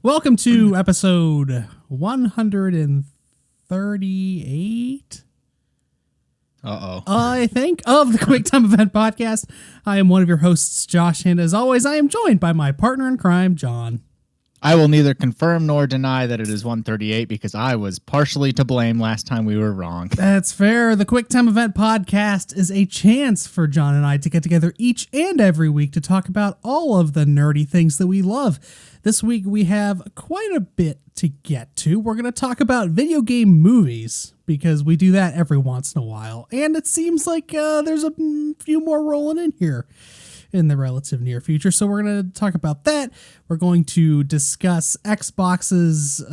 Welcome to episode 138. I think, of the Quick Time Event Podcast. I am one of your hosts, Josh, and as always, I am joined by my partner in crime, John. I will neither confirm nor deny that it is 138 because I was partially to blame last time we were wrong. That's fair. The Quick Time Event Podcast is a chance for John and I to get together each and every week to talk about all of the nerdy things that we love. This week we have quite a bit to get to. We're going to talk about video game movies because we do that every once in a while. And it seems like there's a few more rolling in here in the relative near future. So we're going to talk about that. We're going to discuss Xbox's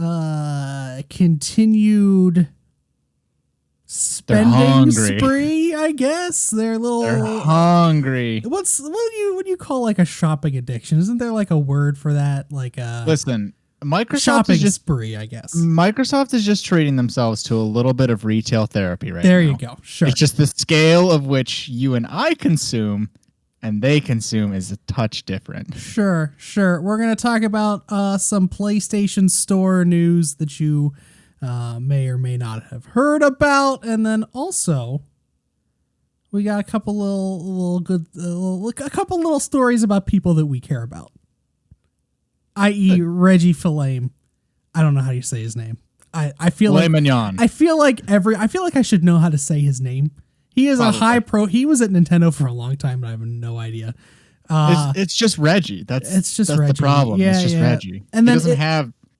continued spending spree, I guess. They're hungry. What do you call like a shopping addiction? Isn't there like a word for that? Like listen, Microsoft shopping is just spree, I guess. Microsoft is just treating themselves to a little bit of retail therapy right there now. You go. Sure. It's just the scale of which you and I consume and they consume is a touch different. Sure. We're going to talk about some PlayStation Store news that you may or may not have heard about. And then also, we got a couple little stories about people that we care about. I.e. Reggie Fils-Aime. I don't know how you say his name. I feel like Mignon. I feel like I should know how to say his name. He is probably a high pro. He was at Nintendo for a long time, but I have no idea. It's just Reggie. That's Reggie. The problem. Yeah, it's just Reggie. And then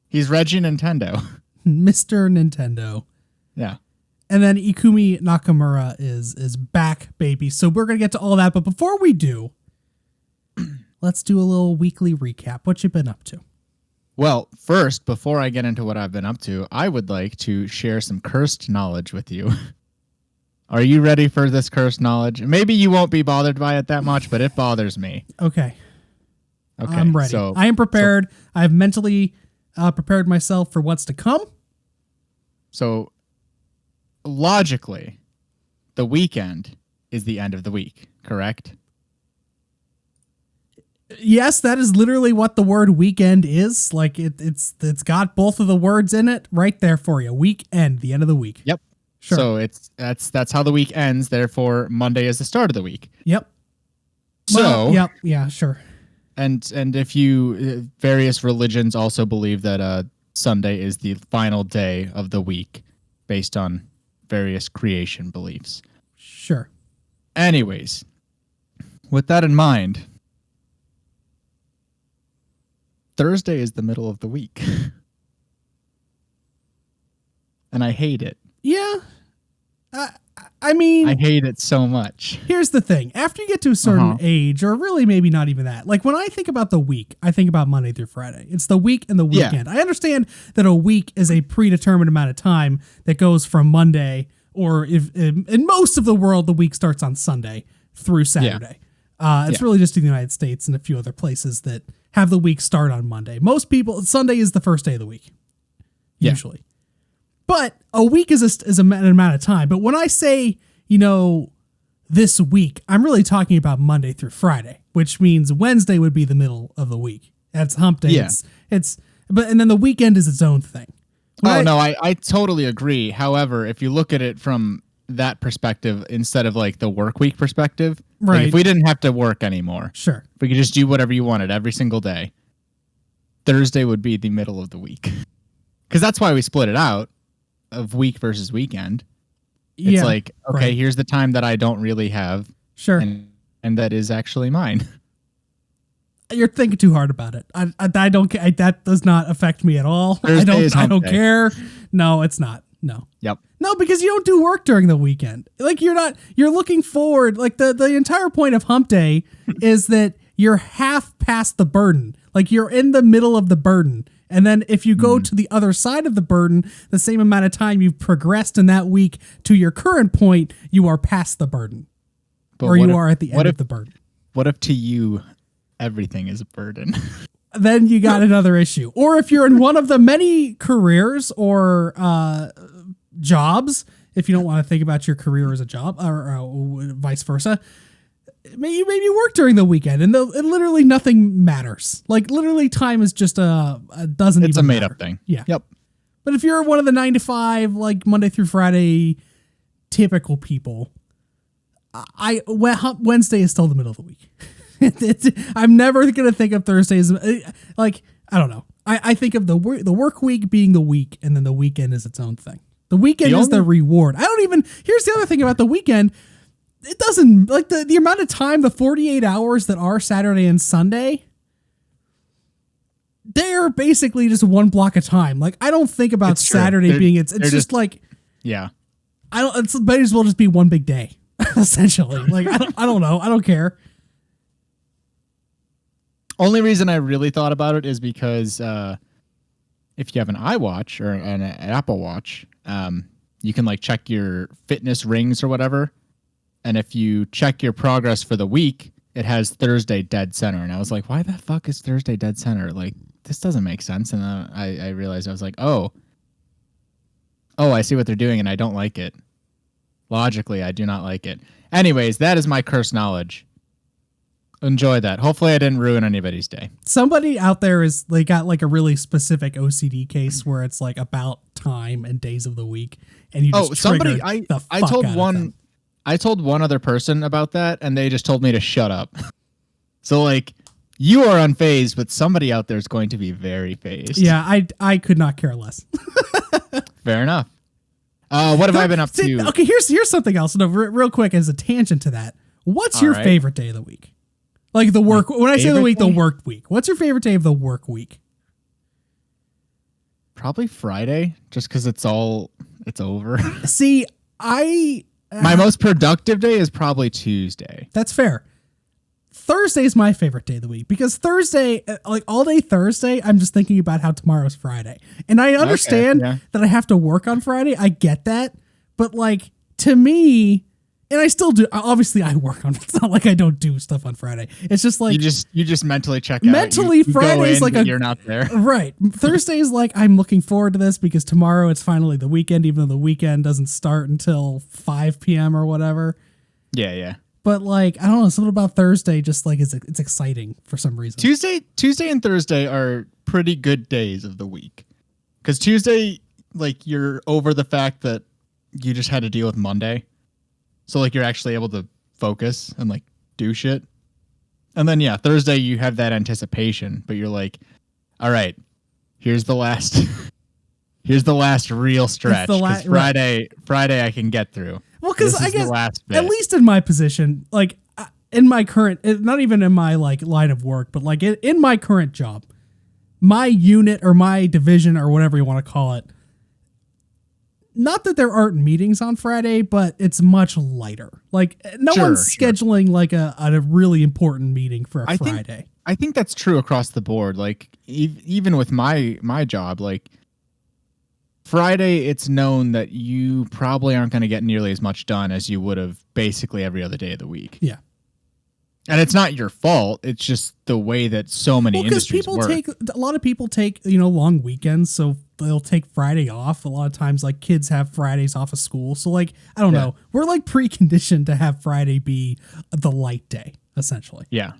he's Reggie Nintendo. Mr. Nintendo. Yeah. And then Ikumi Nakamura is back, baby. So we're going to get to all that. But before we do, let's do a little weekly recap. What you been up to? Well, first, before I get into what I've been up to, I would like to share some cursed knowledge with you. Are you ready for this cursed knowledge? Maybe you won't be bothered by it that much, but it bothers me. Okay. I'm ready. I am prepared. I've mentally prepared myself for what's to come. So, logically, the weekend is the end of the week, correct? Yes, that is literally what the word weekend is. Like it's got both of the words in it right there for you. Weekend, the end of the week. Yep. Sure. So that's how the week ends. Therefore, Monday is the start of the week. Yep. So yeah, sure. And if you various religions also believe that Sunday is the final day of the week based on various creation beliefs. Sure. Anyways, with that in mind, Thursday is the middle of the week. And I hate it. Yeah. I mean, I hate it so much. Here's the thing. After you get to a certain age, or really maybe not even that, like when I think about the week, I think about Monday through Friday. It's the week and the weekend. Yeah. I understand that a week is a predetermined amount of time that goes from Monday, or if in most of the world, the week starts on Sunday through Saturday. Yeah. It's really just in the United States and a few other places that have the week start on Monday. Most people, Sunday is the first day of the week, usually. Yeah. But a week is an amount of time. But when I say, this week, I'm really talking about Monday through Friday, which means Wednesday would be the middle of the week. That's hump day. Yeah. And then the weekend is its own thing. I totally agree. However, if you look at it from that perspective instead of like the work week perspective, right? Like if we didn't have to work anymore, sure, if we could just do whatever you wanted every single day, Thursday would be the middle of the week. Because that's why we split it out of week versus weekend. It's like, okay, right. Here's the time that I don't really have. Sure. And that is actually mine. You're thinking too hard about it. I don't care. That does not affect me at all. Thursday I don't care. No, it's not. No. Yep. No, because you don't do work during the weekend. Like you're looking forward. Like the entire point of hump day is that you're half past the burden. Like you're in the middle of the burden. And then if you go to the other side of the burden, the same amount of time you've progressed in that week to your current point, you are past the burden. But or you are at the end of the burden. What if to you, everything is a burden? Then you got another issue. Or if you're in one of the many careers or jobs, if you don't want to think about your career as a job or vice versa, you maybe work during the weekend, and literally nothing matters. Like literally, time is just doesn't. It's even a made matter. up thing. Yeah. Yep. But if you're one of the 9 to 5, like Monday through Friday, typical people, Wednesday is still the middle of the week. I'm never gonna think of Thursdays like I don't know. I think of the work week being the week, and then the weekend is its own thing. The weekend is the reward. Here's the other thing about the weekend. It doesn't like the amount of time, the 48 hours that are Saturday and Sunday. They're basically just one block of time. Like I don't think about Saturday being it's just like yeah. It might as well just be one big day essentially. Like I don't know. I don't care. Only reason I really thought about it is because if you have an iWatch or an Apple Watch, you can like check your fitness rings or whatever. And if you check your progress for the week, it has Thursday dead center. And I was like, why the fuck is Thursday dead center? Like, this doesn't make sense. And then I realized I was like, oh, I see what they're doing and I don't like it. Logically, I do not like it. Anyways, that is my cursed knowledge. Enjoy that. Hopefully I didn't ruin anybody's day. Somebody out there they got like a really specific OCD case where it's like about time and days of the week. And you just I told one other person about that and they just told me to shut up. So like you are unfazed, but somebody out there is going to be very fazed. Yeah, I could not care less. Fair enough. What have I been up to? Okay, here's something else. No, real quick as a tangent to that. What's your favorite day of the week? Like the work. When I say the week, the work week. What's your favorite day of the work week? Probably Friday, just because it's over. See, my most productive day is probably Tuesday. That's fair. Thursday is my favorite day of the week because Thursday, like all day Thursday, I'm just thinking about how tomorrow's Friday. And I understand that I have to work on Friday. I get that. But like to me, and I still do, obviously I work on it. It's not like I don't do stuff on Friday. It's just like you just mentally check out. Mentally, Friday's like you're not there. Right. Thursday is like I'm looking forward to this because tomorrow it's finally the weekend, even though the weekend doesn't start until 5 p.m. or whatever. Yeah. But like I don't know, something about Thursday just like it's exciting for some reason. Tuesday and Thursday are pretty good days of the week. Because Tuesday, like you're over the fact that you just had to deal with Monday. So like you're actually able to focus and like do shit. And then Thursday you have that anticipation, but you're like, all right, here's the last real stretch. Friday I can get through. Well, because I guess at least in my position, like in my current, not even in my like line of work, but like in my current job, my unit or my division or whatever you want to call it. Not that there aren't meetings on Friday, but it's much lighter. Like no one's scheduling like a really important meeting for a Friday. I think that's true across the board. Like even with my job, like Friday, it's known that you probably aren't going to get nearly as much done as you would have basically every other day of the week. Yeah. And it's not your fault. It's just the way that so many industries work. A lot of people take, long weekends, so they'll take Friday off. A lot of times, like kids have Fridays off of school. So like, I don't know. We're like preconditioned to have Friday be the light day, essentially. Yeah,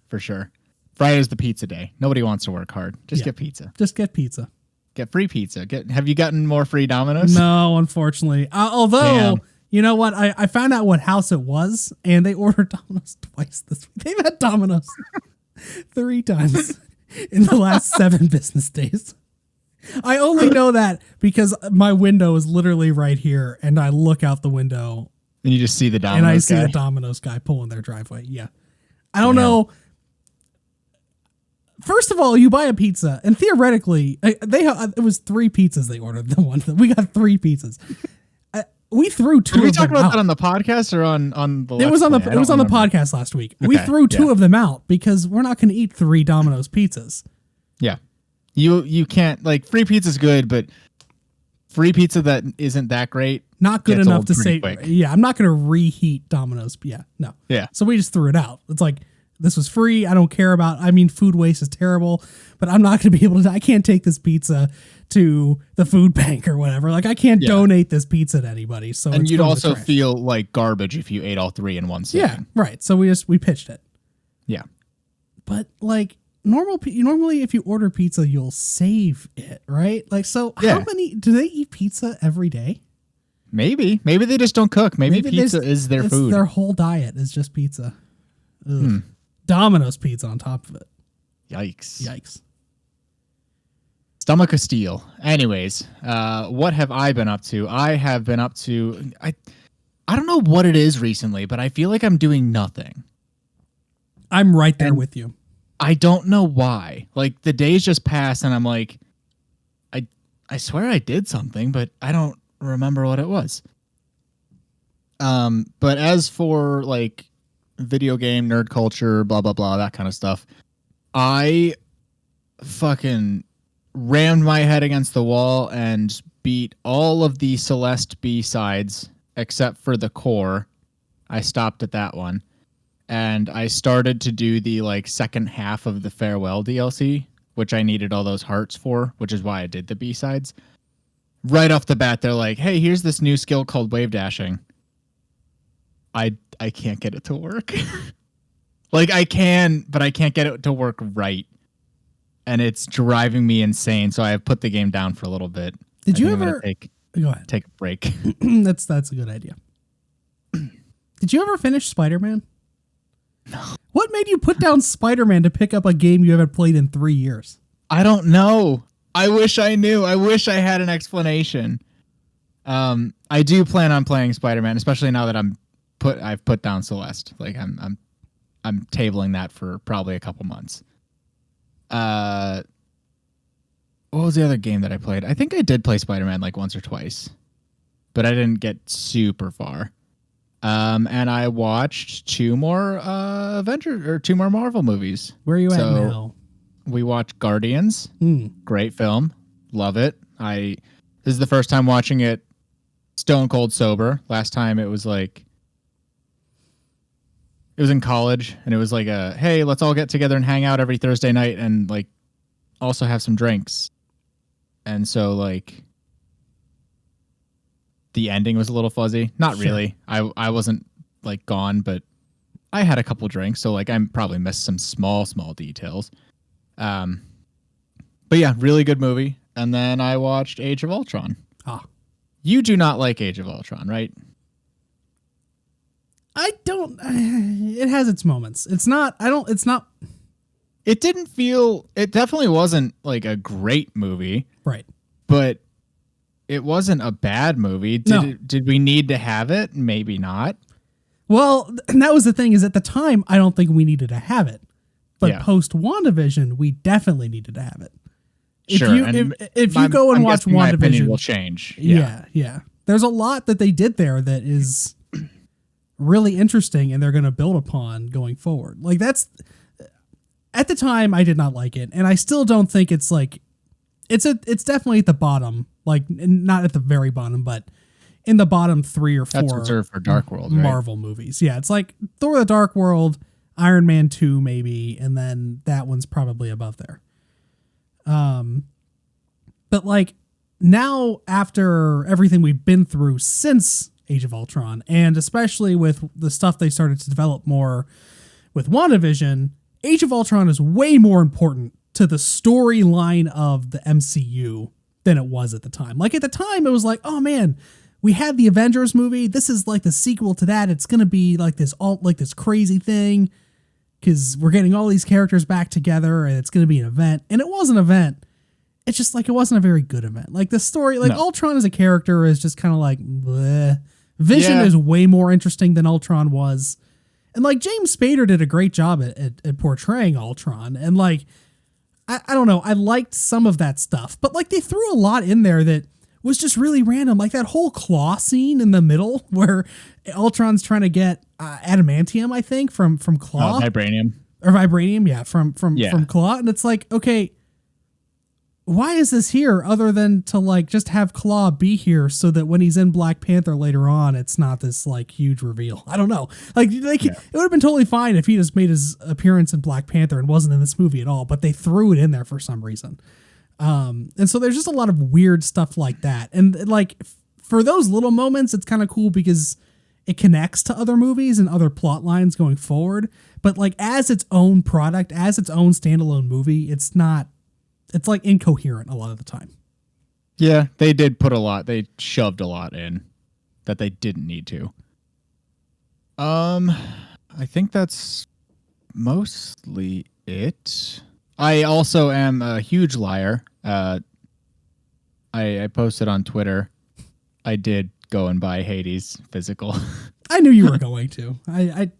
for sure. Friday's the pizza day. Nobody wants to work hard. Just get pizza. Just get pizza. Get free pizza. Have you gotten more free Domino's? No, unfortunately. Although... You know what? I found out what house it was, and they ordered Domino's twice this week. They've had Domino's 3 times in the last 7 business days. I only know that because my window is literally right here, and I look out the window. And you just see the Domino's and I see the Domino's guy pulling their driveway. Yeah. I don't know. First of all, you buy a pizza, and theoretically, it was 3 pizzas they ordered. We got 3 pizzas. We threw 2 of them out. Did we talk about that on the podcast or on the It was on the podcast last week. Okay, we threw 2 of them out because we're not going to eat 3 Domino's pizzas. Yeah. You can't, like, free pizza's good, but free pizza that isn't that great. Not good enough to say quick. Yeah, I'm not going to reheat Domino's. Yeah, no. Yeah. So we just threw it out. It's like this was free. I don't care about, I mean, food waste is terrible, but I'm not going to be able to, I can't take this pizza to the food bank or whatever. Like I can't donate this pizza to anybody. So and you'd also feel like garbage if you ate all 3 in one sitting. Yeah, right. So we pitched it. Yeah. But like normally if you order pizza, you'll save it, right? Like, so how many, do they eat pizza every day? Maybe they just don't cook. Maybe pizza is their food. Their whole diet is just pizza. Domino's pizza on top of it. Yikes. Stomach of steel. Anyways, what have I been up to? I have been up to, I don't know what it is recently, but I feel like I'm doing nothing. I'm right there with you. I don't know why. Like the days just pass and I'm like, I swear I did something, but I don't remember what it was. But as for like video game, nerd culture, blah, blah, blah, that kind of stuff, I fucking rammed my head against the wall and beat all of the Celeste B-sides except for the core. I stopped at that one. And I started to do the like second half of the Farewell DLC, which I needed all those hearts for, which is why I did the B-sides. Right off the bat, they're like, hey, here's this new skill called wave dashing. I can't get it to work. Like I can, but I can't get it to work right. And it's driving me insane. So I have put the game down for a little bit. Did you ever go ahead. Take a break? That's a good idea. Did you ever finish Spider-Man? No. What made you put down Spider-Man to pick up a game you haven't played in 3 years? I don't know. I wish I knew. I wish I had an explanation. I do plan on playing Spider-Man, especially now that I've put down Celeste. Like I'm tabling that for probably a couple months. What was the other game that I played? I think I did play Spider-Man like once or twice, but I didn't get super far. And I watched 2 more Avengers or 2 more Marvel movies. Where are you at now? We watched Guardians. Great film. Love it. This is the first time watching it stone cold sober. Last time it was like, it was in college and it was like hey, let's all get together and hang out every Thursday night and like also have some drinks. And so like the ending was a little fuzzy. Not really. I wasn't like gone, but I had a couple drinks. So like I probably missed some small details. But yeah, really good movie. And then I watched Age of Ultron. You do not like Age of Ultron, right? I don't. It has its moments. It didn't feel, it definitely wasn't like a great movie. Right. But it wasn't a bad movie. Did we need to have it? Maybe not. Well, and that was the thing, is at the time, I don't think we needed to have it. But post WandaVision, we definitely needed to have it. If you go and watch WandaVision, my opinion will change. Yeah. There's a lot that they did there that is really interesting, and they're going to build upon going forward. Like that's, at the time, I did not like it, and I still don't think it's like, it's definitely at the bottom, like not at the very bottom, but in the bottom 3 or 4. That's reserved for Dark World, right? Marvel movies. Yeah, it's like Thor: The Dark World, Iron Man 2 maybe, and then that one's probably above there. But like now, after everything we've been through since Age of Ultron, and especially with the stuff they started to develop more with WandaVision, Age of Ultron is way more important to the storyline of the MCU than it was at the time. Like at the time, it was like, oh man, we had the Avengers movie. This is like the sequel to that. It's going to be like this this crazy thing because we're getting all these characters back together and it's going to be an event. And it was an event. It's just like, it wasn't a very good event. Like the story, like Ultron as a character is just kind of like, bleh. Vision is way more interesting than Ultron was. And like James Spader did a great job at portraying Ultron. And like, I don't know, I liked some of that stuff, but like they threw a lot in there that was just really random. Like that whole claw scene in the middle where Ultron's trying to get adamantium, I think, from Claw. Vibranium. Or Vibranium, yeah, from Claw. And it's like, okay, why is this here other than to like just have Claw be here so that when he's in Black Panther later on, it's not this like huge reveal. I don't know. It would have been totally fine if he just made his appearance in Black Panther and wasn't in this movie at all, but they threw it in there for some reason. And so there's just a lot of weird stuff like that. And like for those little moments, it's kind of cool because it connects to other movies and other plot lines going forward. But like as its own product, as its own standalone movie, it's like incoherent a lot of the time. Yeah, they did put a lot. They shoved a lot in that they didn't need to. I think that's mostly it. I also am a huge liar. I posted on Twitter. I did go and buy Hades physical. I knew you were going to. I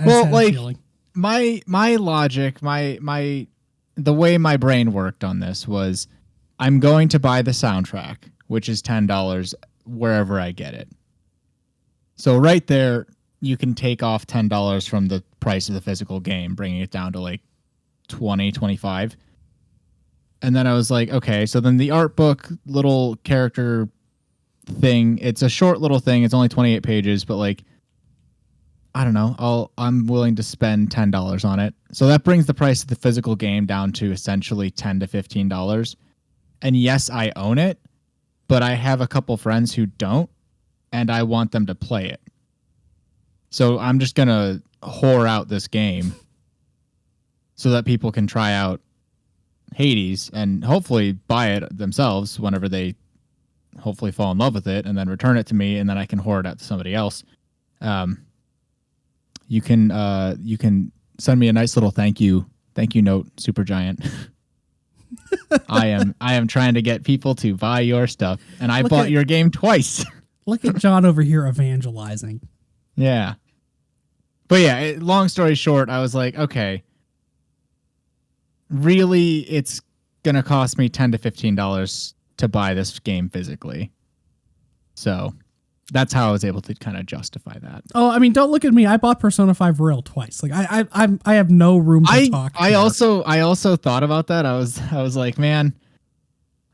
well, like my logic, the way my brain worked on this was I'm going to buy the soundtrack, which is $10 wherever I get it. So right there, you can take off $10 from the price of the physical game, bringing it down to like 20, 25. And then I was like, okay, so then the art book little character thing, it's a short little thing. It's only 28 pages, but like, I don't know. I'm willing to spend $10 on it. So that brings the price of the physical game down to essentially $10 to $15. And yes, I own it, but I have a couple friends who don't, and I want them to play it. So I'm just going to whore out this game so that people can try out Hades and hopefully buy it themselves whenever they hopefully fall in love with it and then return it to me, and then I can whore it out to somebody else. You can send me a nice little thank you note, Supergiant. I am trying to get people to buy your stuff, and I bought your game twice. Look at John over here evangelizing. Yeah. But yeah, long story short, I was like, okay, really, it's going to cost me $10 to $15 to buy this game physically. So that's how I was able to kind of justify that. Oh, I mean, don't look at me. I bought Persona 5 Royal twice. Like I have no room to talk. I also thought about that. I was like, man,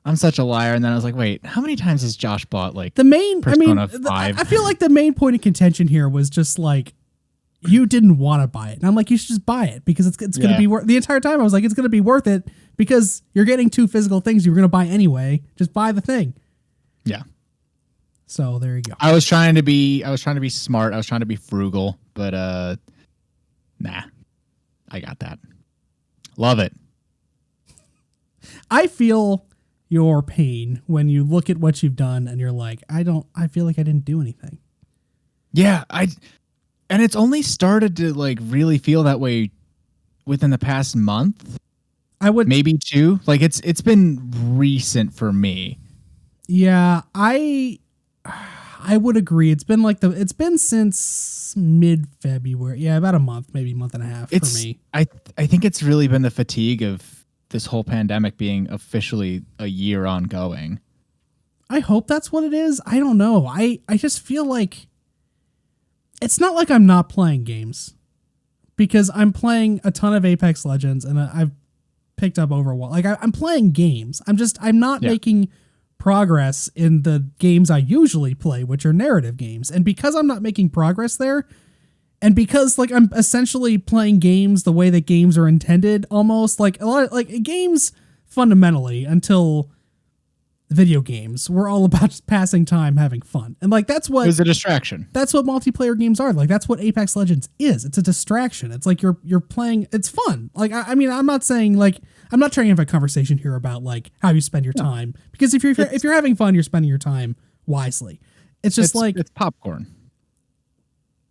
I'm such a liar. And then I was like, wait, how many times has Josh bought like Persona 5? I feel like the main point of contention here was just like you didn't want to buy it, and I'm like, you should just buy it because it's going to be worth. The entire time I was like, it's going to be worth it because you're getting two physical things you were going to buy anyway. Just buy the thing. Yeah. So there you go. I was trying to be smart. I was trying to be frugal, but nah, I got that. Love it. I feel your pain when you look at what you've done and you're like, I feel like I didn't do anything. Yeah, and it's only started to like really feel that way within the past month. I would maybe two. Like it's been recent for me. Yeah, I would agree. It's been since mid-February. Yeah, about a month, maybe a month and a half for me. I think it's really been the fatigue of this whole pandemic being officially a year ongoing. I hope that's what it is. I don't know. I just feel like it's not like I'm not playing games because I'm playing a ton of Apex Legends and I've picked up Overwatch. Like I'm playing games. I'm not making progress in the games I usually play, which are narrative games. And because I'm not making progress there, and because like I'm essentially playing games the way that games are intended, almost like a lot of like games fundamentally until video games were all about just passing time, having fun. And like that's what it was a distraction. That's what multiplayer games are. Like that's what Apex Legends is. It's a distraction. It's like you're playing, it's fun. Like I mean, I'm not saying like I'm not trying to have a conversation here about like how you spend your time, because if you're having fun, you're spending your time wisely. It's popcorn.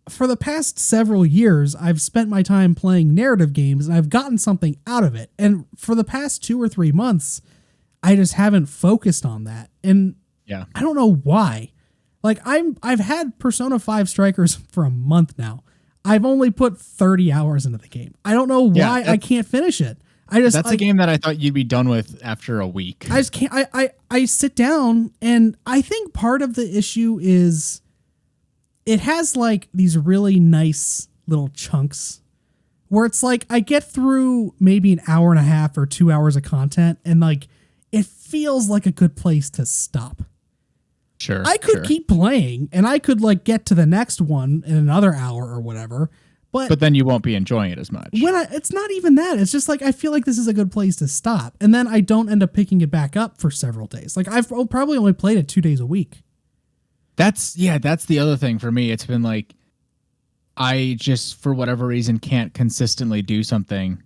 For the past several years, I've spent my time playing narrative games and I've gotten something out of it. And for the past 2 or 3 months, I just haven't focused on that. And yeah, I don't know why. Like I've had Persona 5 Strikers for a month now. I've only put 30 hours into the game. I don't know why I can't finish it. That's a game that I thought you'd be done with after a week. I just can't. I sit down, and I think part of the issue is it has like these really nice little chunks where it's like I get through maybe an hour and a half or 2 hours of content, and like it feels like a good place to stop. Sure. I could keep playing and I could like get to the next one in another hour or whatever. But then you won't be enjoying it as much. It's not even that. It's just like I feel like this is a good place to stop. And then I don't end up picking it back up for several days. Like I've probably only played it 2 days a week. That's the other thing for me. It's been like I just, for whatever reason, can't consistently do something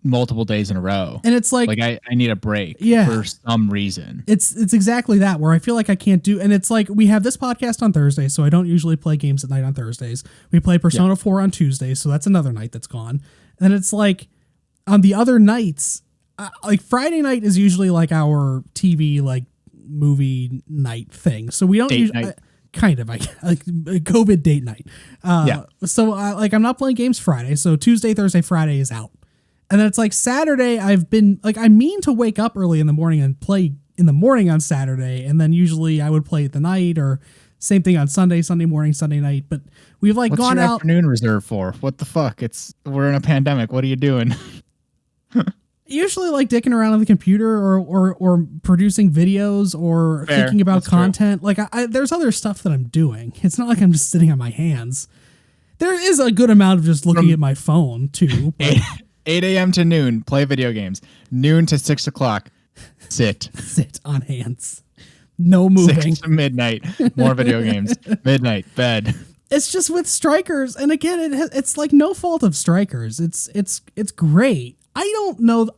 multiple days in a row. And it's like I need a break for some reason. It's exactly that, where I feel like I can't do, and it's like we have this podcast on Thursday, so I don't usually play games at night on Thursdays. We play Persona 4 on Tuesdays, so that's another night that's gone. And it's like on the other nights, like Friday night is usually like our TV like movie night thing. So we don't usually kind of like COVID date night. So I'm not playing games Friday. So Tuesday, Thursday, Friday is out. And then it's like Saturday, I've been like, I mean to wake up early in the morning and play in the morning on Saturday. And then usually I would play at the night, or same thing on Sunday morning, Sunday night. But we've like What's gone your out. Afternoon reserved for? What the fuck? We're in a pandemic. What are you doing? Usually like dicking around on the computer or producing videos or thinking about content. True. Like there's other stuff that I'm doing. It's not like I'm just sitting on my hands. There is a good amount of just looking at my phone too. 8 a.m. to noon, play video games. Noon to 6 o'clock, sit. Sit on hands. No moving. 6 to midnight, more video games. Midnight, bed. It's just with Strikers, and again, it's like no fault of Strikers. It's great. I don't know.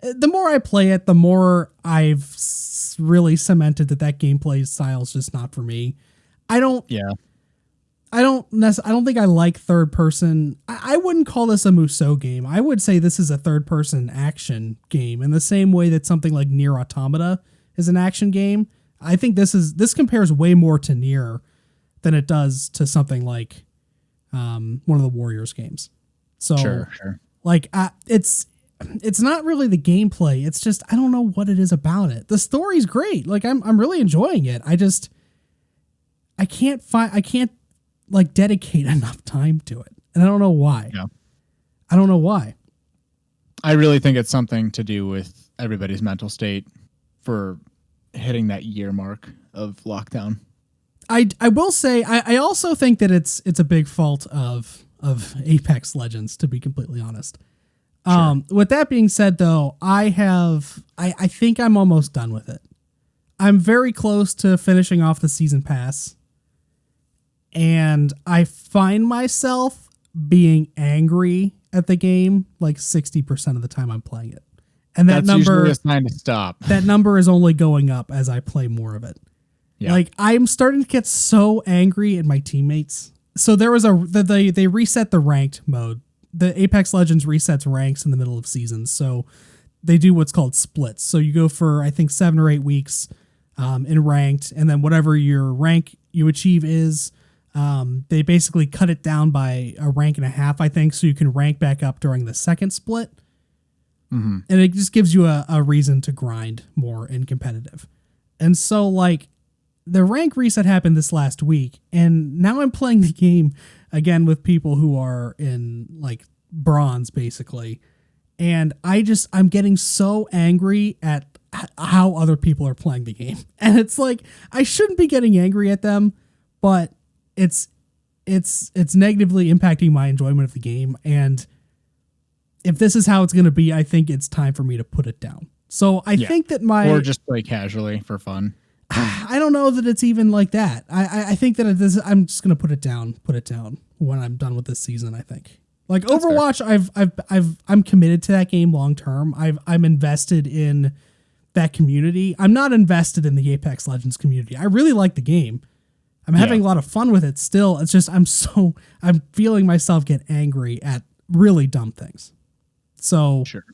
The more I play it, the more I've really cemented that gameplay style is just not for me. I don't think I like third person. I wouldn't call this a Musou game. I would say this is a third person action game in the same way that something like Nier Automata is an action game. I think this compares way more to Nier than it does to something like one of the Warriors games. So sure. Like it's not really the gameplay. It's just I don't know what it is about it. The story's great. Like I'm really enjoying it. I can't like dedicate enough time to it. And I don't know why. Yeah. I don't know why. I really think it's something to do with everybody's mental state for hitting that year mark of lockdown. I will say I also think that it's a big fault of Apex Legends, to be completely honest. Sure. With that being said though, I think I'm almost done with it. I'm very close to finishing off the season pass. And I find myself being angry at the game like 60% of the time I'm playing it. And that's number usually a sign to stop. That number is only going up as I play more of it. Yeah. Like I'm starting to get so angry at my teammates. So there was they reset the ranked mode. The Apex Legends resets ranks in the middle of seasons. So they do what's called splits. So you go for, I think, 7 or 8 weeks in ranked, and then whatever your rank you achieve is, they basically cut it down by a rank and a half, I think, so you can rank back up during the second split. Mm-hmm. And it just gives you a reason to grind more in competitive. And so, like, the rank reset happened this last week, and now I'm playing the game again with people who are in, like, bronze, basically. And I'm getting so angry at how other people are playing the game. And it's like, I shouldn't be getting angry at them, but it's negatively impacting my enjoyment of the game. And if this is how it's going to be, I think it's time for me to put it down. So I think that or just play casually for fun. I don't know that it's even like that. I think that I'm just going to put it down when I'm done with this season. I think like that's Overwatch, I'm committed to that game long term. I'm invested in that community. I'm not invested in the Apex Legends community. I really like the game. I'm having a lot of fun with it still. It's just I'm feeling myself get angry at really dumb things. So sure.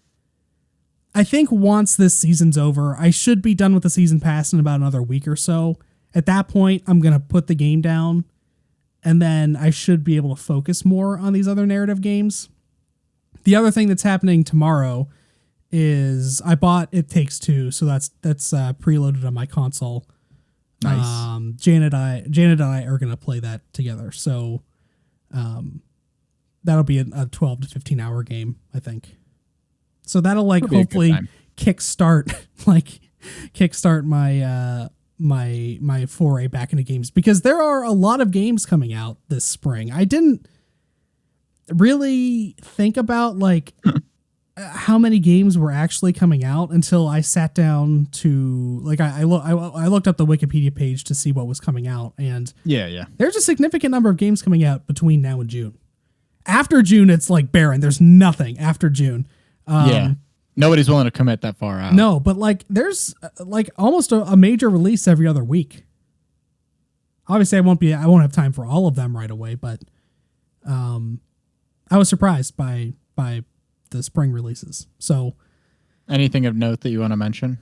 I think once this season's over, I should be done with the season pass in about another week or so. At that point, I'm going to put the game down, and then I should be able to focus more on these other narrative games. The other thing that's happening tomorrow is I bought It Takes Two, so that's preloaded on my console. Nice. Janet and I are going to play that together. So that'll be a 12 to 15 hour game, I think. So that'll like hopefully kickstart my my foray back into games, because there are a lot of games coming out this spring. I didn't really think about like how many games were actually coming out until I sat down to like I looked up the Wikipedia page to see what was coming out, and there's a significant number of games coming out between now and June. After June, it's like barren. There's nothing after June. Nobody's willing to commit that far out. No, but like there's like almost a major release every other week. Obviously, I won't have time for all of them right away, but I was surprised by the spring releases. So, anything of note that you want to mention?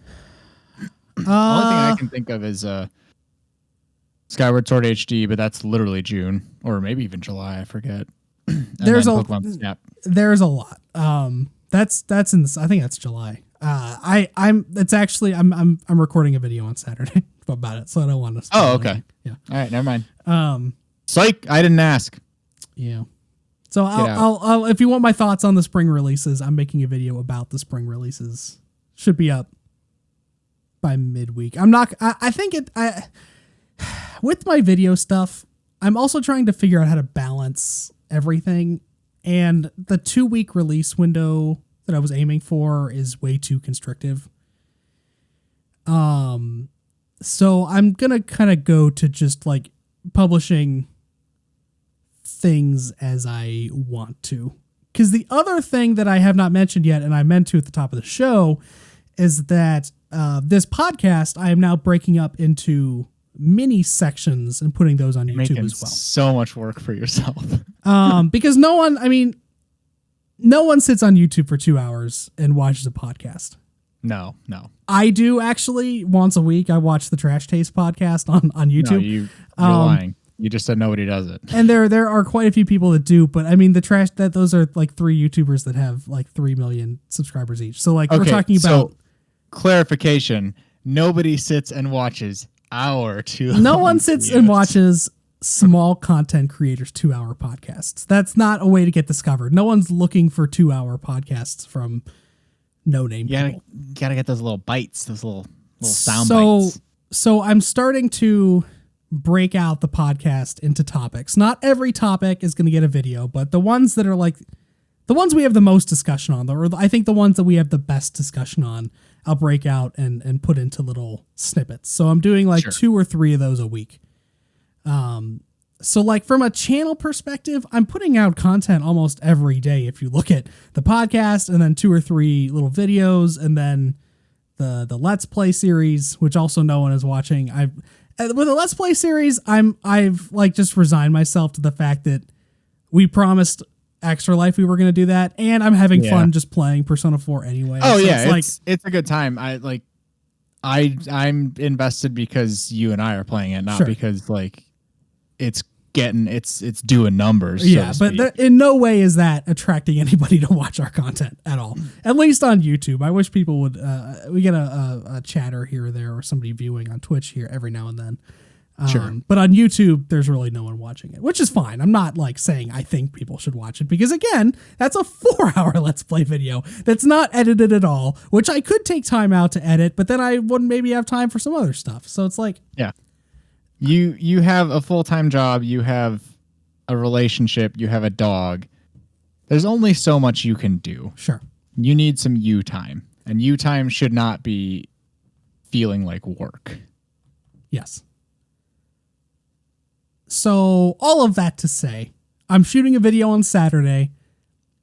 The only thing I can think of is Skyward Sword HD, but that's literally June or maybe even July. I forget. There's a lot. That's in this. I think that's July. I'm recording a video on Saturday about it, so I don't want to. Oh, okay. Yeah. All right. Never mind. Psych. I didn't ask. Yeah. So I'll if you want my thoughts on the spring releases, I'm making a video about the spring releases. Should be up by midweek. With my video stuff, I'm also trying to figure out how to balance everything, and the 2-week release window that I was aiming for is way too constrictive. So I'm gonna kind of go to just like publishing things as I want to. Because the other thing that I have not mentioned yet, and I meant to at the top of the show, is that this podcast I am now breaking up into mini sections and putting those on YouTube as well. So much work for yourself. Because no one sits on YouTube for 2 hours and watches a podcast. No. I do actually once a week. I watch the Trash Taste podcast on YouTube. No, you're lying. You just said nobody does it. And there are quite a few people that do, but I mean those are like 3 YouTubers that have like 3 million subscribers each. So like we're talking about clarification. Nobody sits and watches our 2 No one sits and watches small content creators 2-hour podcasts. That's not a way to get discovered. No one's looking for 2-hour podcasts from no-name people. You gotta get those little bites, those little sound bites. So I'm starting to break out the podcast into topics. Not every topic is going to get a video, but the ones that are like the ones we have the most discussion on, or I think the ones that we have the best discussion on, I'll break out and put into little snippets. So I'm doing like 2 or 3 of those a week. So like from a channel perspective, I'm putting out content almost every day. If you look at the podcast and then 2 or 3 little videos, and then the Let's Play series, which also no one is watching. With the Let's Play series, I've like just resigned myself to the fact that we promised Extra Life we were going to do that, and I'm having fun just playing Persona 4 anyway. Oh so yeah, it's a good time. I'm invested because you and I are playing it, not because like it's doing numbers. Yeah, so but in no way is that attracting anybody to watch our content at all. At least on YouTube. I wish people would. We get a chatter here or there, or somebody viewing on Twitch here every now and then. But on YouTube, there's really no one watching it, which is fine. I'm not like saying I think people should watch it, because again, that's a 4-hour Let's Play video that's not edited at all, which I could take time out to edit, but then I wouldn't maybe have time for some other stuff. So it's like, you have a full-time job, you have a relationship, you have a dog. There's only so much you can do. Sure. You need some you time, and you time should not be feeling like work. Yes. So all of that to say, I'm shooting a video on Saturday.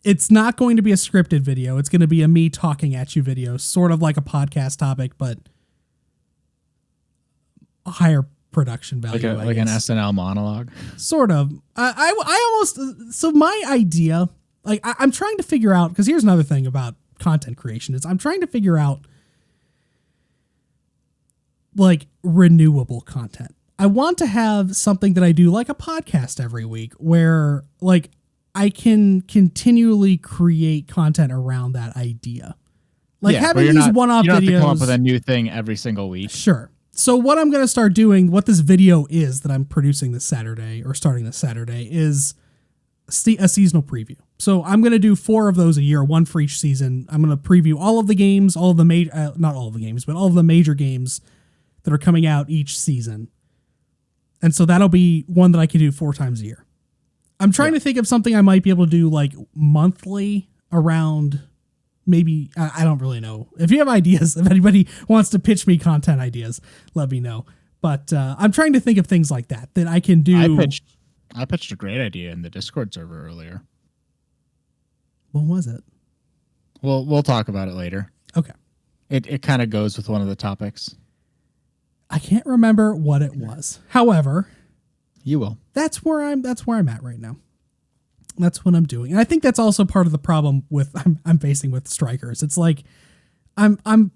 It's not going to be a scripted video. It's going to be a me talking at you video, sort of like a podcast topic, but a higher production value. Like an SNL monologue? Sort of. I almost, so my idea, like I'm trying to figure out, because here's another thing about content creation, is I'm trying to figure out like renewable content. I want to have something that I do like a podcast every week, where like I can continually create content around that idea. Like having these one-off videos. You don't have to come up with a new thing every single week. Sure. So what I'm going to start doing, what this video is that I'm producing this Saturday, or starting this Saturday, is a seasonal preview. So I'm going to do 4 of those a year, one for each season. I'm going to preview all of the games, all of the not all of the games, but all of the major games that are coming out each season. And so that'll be one that I can do 4 times a year. I'm trying to think of something I might be able to do like monthly around maybe, I don't really know. If you have ideas, if anybody wants to pitch me content ideas, let me know. But I'm trying to think of things like that I can do. I pitched a great idea in the Discord server earlier. What was it? We'll talk about it later. Okay. It kind of goes with one of the topics. I can't remember what it was. However, you will. That's where I'm at right now. That's what I'm doing. And I think that's also part of the problem I'm facing with strikers. It's like I'm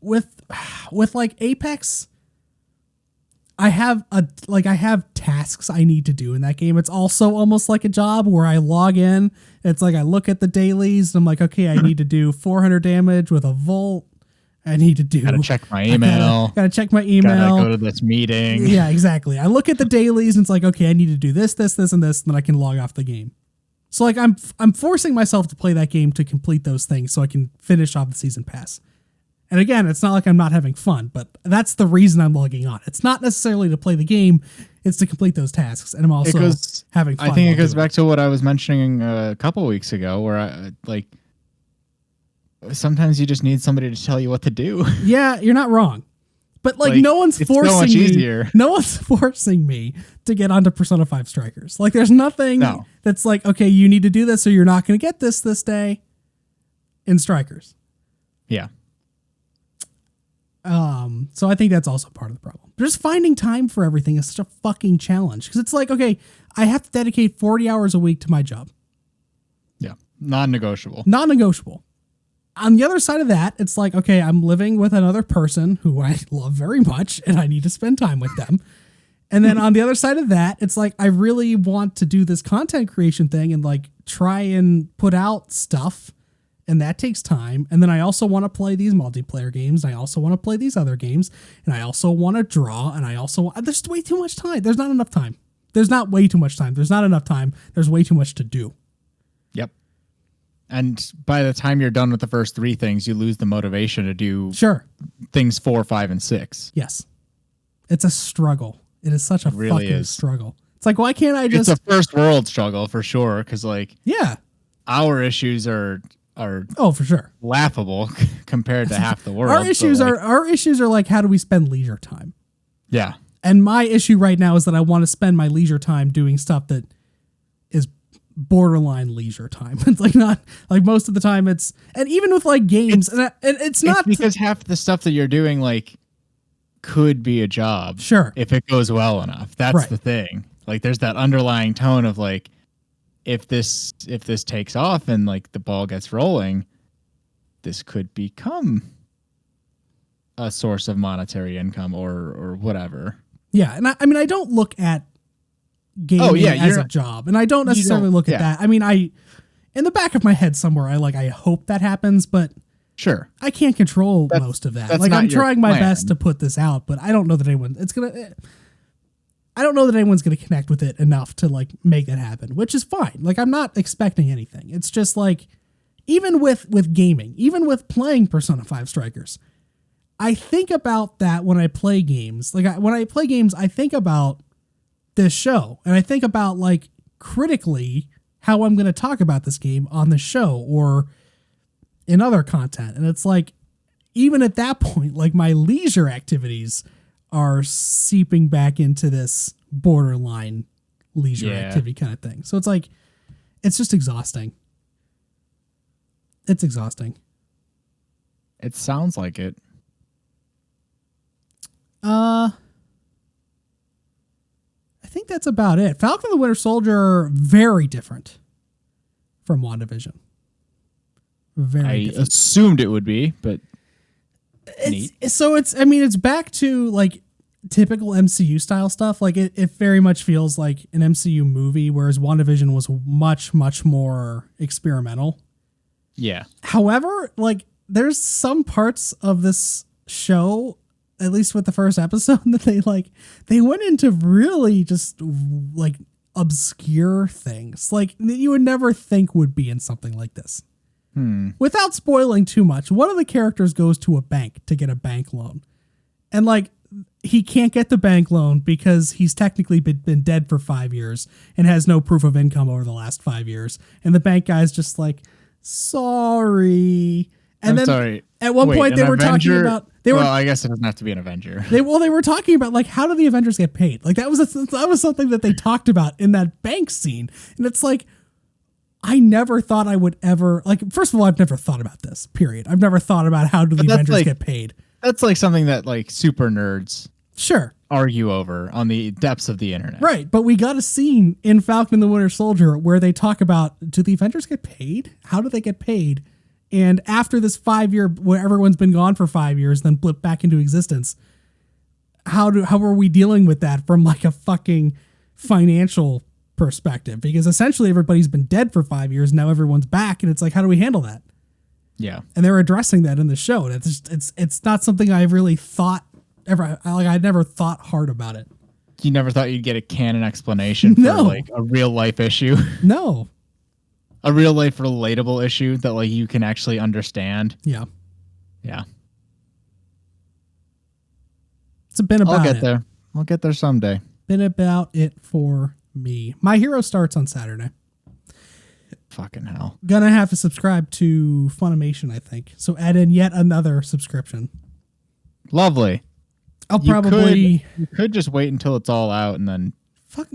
with like Apex, I have tasks I need to do in that game. It's also almost like a job where I log in. It's like I look at the dailies and I'm like, okay, I need to do 400 damage with a Volt. I need to do. Gotta check my email. Gotta check my email. Gotta go to this meeting. Yeah, exactly. I look at the dailies and it's like, okay, I need to do this, and this, and then I can log off the game. So like I'm forcing myself to play that game to complete those things so I can finish off the season pass. And again, it's not like I'm not having fun, but that's the reason I'm logging on. It's not necessarily to play the game, it's to complete those tasks. And I'm also having fun. I think it goes back to what I was mentioning a couple weeks ago where I like sometimes you just need somebody to tell you what to do. Yeah, you're not wrong. But like no one's forcing so much easier. No one's forcing me to get onto Persona 5 Strikers. Like there's nothing that's like, okay, you need to do this or you're not going to get this day in Strikers. Yeah. So I think that's also part of the problem. Just finding time for everything is such a fucking challenge because it's like, okay, I have to dedicate 40 hours a week to my job. Yeah. Non-negotiable. On the other side of that, it's like, okay, I'm living with another person who I love very much and I need to spend time with them. And then on the other side of that, it's like, I really want to do this content creation thing and like try and put out stuff. And that takes time. And then I also want to play these multiplayer games. I also want to play these other games. And I also want to draw. And I also, there's way too much time. There's not enough time. There's not way too much time. There's not enough time. There's way too much to do. Yep. And by the time you're done with the first 3 things, you lose the motivation to do things 4, 5, and 6. Yes. It's a struggle. It is such a fucking struggle. It's like, why can't I just... It's a first world struggle for sure. Because like, our issues are for sure laughable compared to half the world. Our issues are like, how do we spend leisure time? Yeah. And my issue right now is that I want to spend my leisure time doing stuff that is borderline leisure time. It's like not like most of the time and even with like games it's not because half the stuff that you're doing like could be a job. Sure. If it goes well enough. That's the thing. Like there's that underlying tone of like, if this takes off and like the ball gets rolling, this could become a source of monetary income or whatever. Yeah. And I don't look at gaming as a job, and I don't necessarily look at that. I mean, in the back of my head somewhere, I hope that happens, but sure, I can't control most of that. Like I'm trying my best to put this out, but I don't know that anyone's going to connect with it enough to like make that happen, which is fine. Like I'm not expecting anything. It's just like, even with gaming, even with playing Persona 5 Strikers, I think about that when I play games. Like when I play games, I think about this show and I think about like critically how I'm going to talk about this game on the show or in other content. And it's like, even at that point, like my leisure activities are seeping back into this borderline leisure activity kind of thing. So it's like, it's just exhausting. It's exhausting. It sounds like it. I think that's about it. Falcon and the Winter Soldier, very different from WandaVision. Very different. Assumed it would be, but it's back to like typical MCU style stuff. Like it very much feels like an MCU movie, whereas WandaVision was much, much more experimental. Yeah. However, like there's some parts of this show, at least with the first episode, that they went into really just like obscure things like that you would never think would be in something like this. Without spoiling too much, one of the characters goes to a bank to get a bank loan. And like, he can't get the bank loan because he's technically been dead for 5 years and has no proof of income over the last 5 years. And the bank guy's just like, sorry. And sorry. At one point they were talking about, I guess it doesn't have to be an Avenger. They were talking about like, how do the Avengers get paid? Like that was something that they talked about in that bank scene. And it's like, I never thought I would ever, like, first of all, I've never thought about this, period. I've never thought about how do the Avengers get paid. That's like something that like super nerds sure argue over on the depths of the internet. Right. But we got a scene in Falcon and the Winter Soldier where they talk about, do the Avengers get paid? How do they get paid? And after this 5 year, where everyone's been gone for 5 years, then blip back into existence, how are we dealing with that from like a fucking financial perspective? Because essentially everybody's been dead for 5 years. Now everyone's back. And it's like, how do we handle that? Yeah. And they're addressing that in the show. And it's not something I really thought ever, like I never thought hard about it. You never thought you'd get a canon explanation for like a real life issue? No. A real life relatable issue that like you can actually understand. Yeah. Yeah. It's been about I'll get there. I'll get there someday. Been about it for me. My Hero starts on Saturday. Fucking hell. Gonna have to subscribe to Funimation, I think. So add in yet another subscription. Lovely. You could just wait until it's all out and then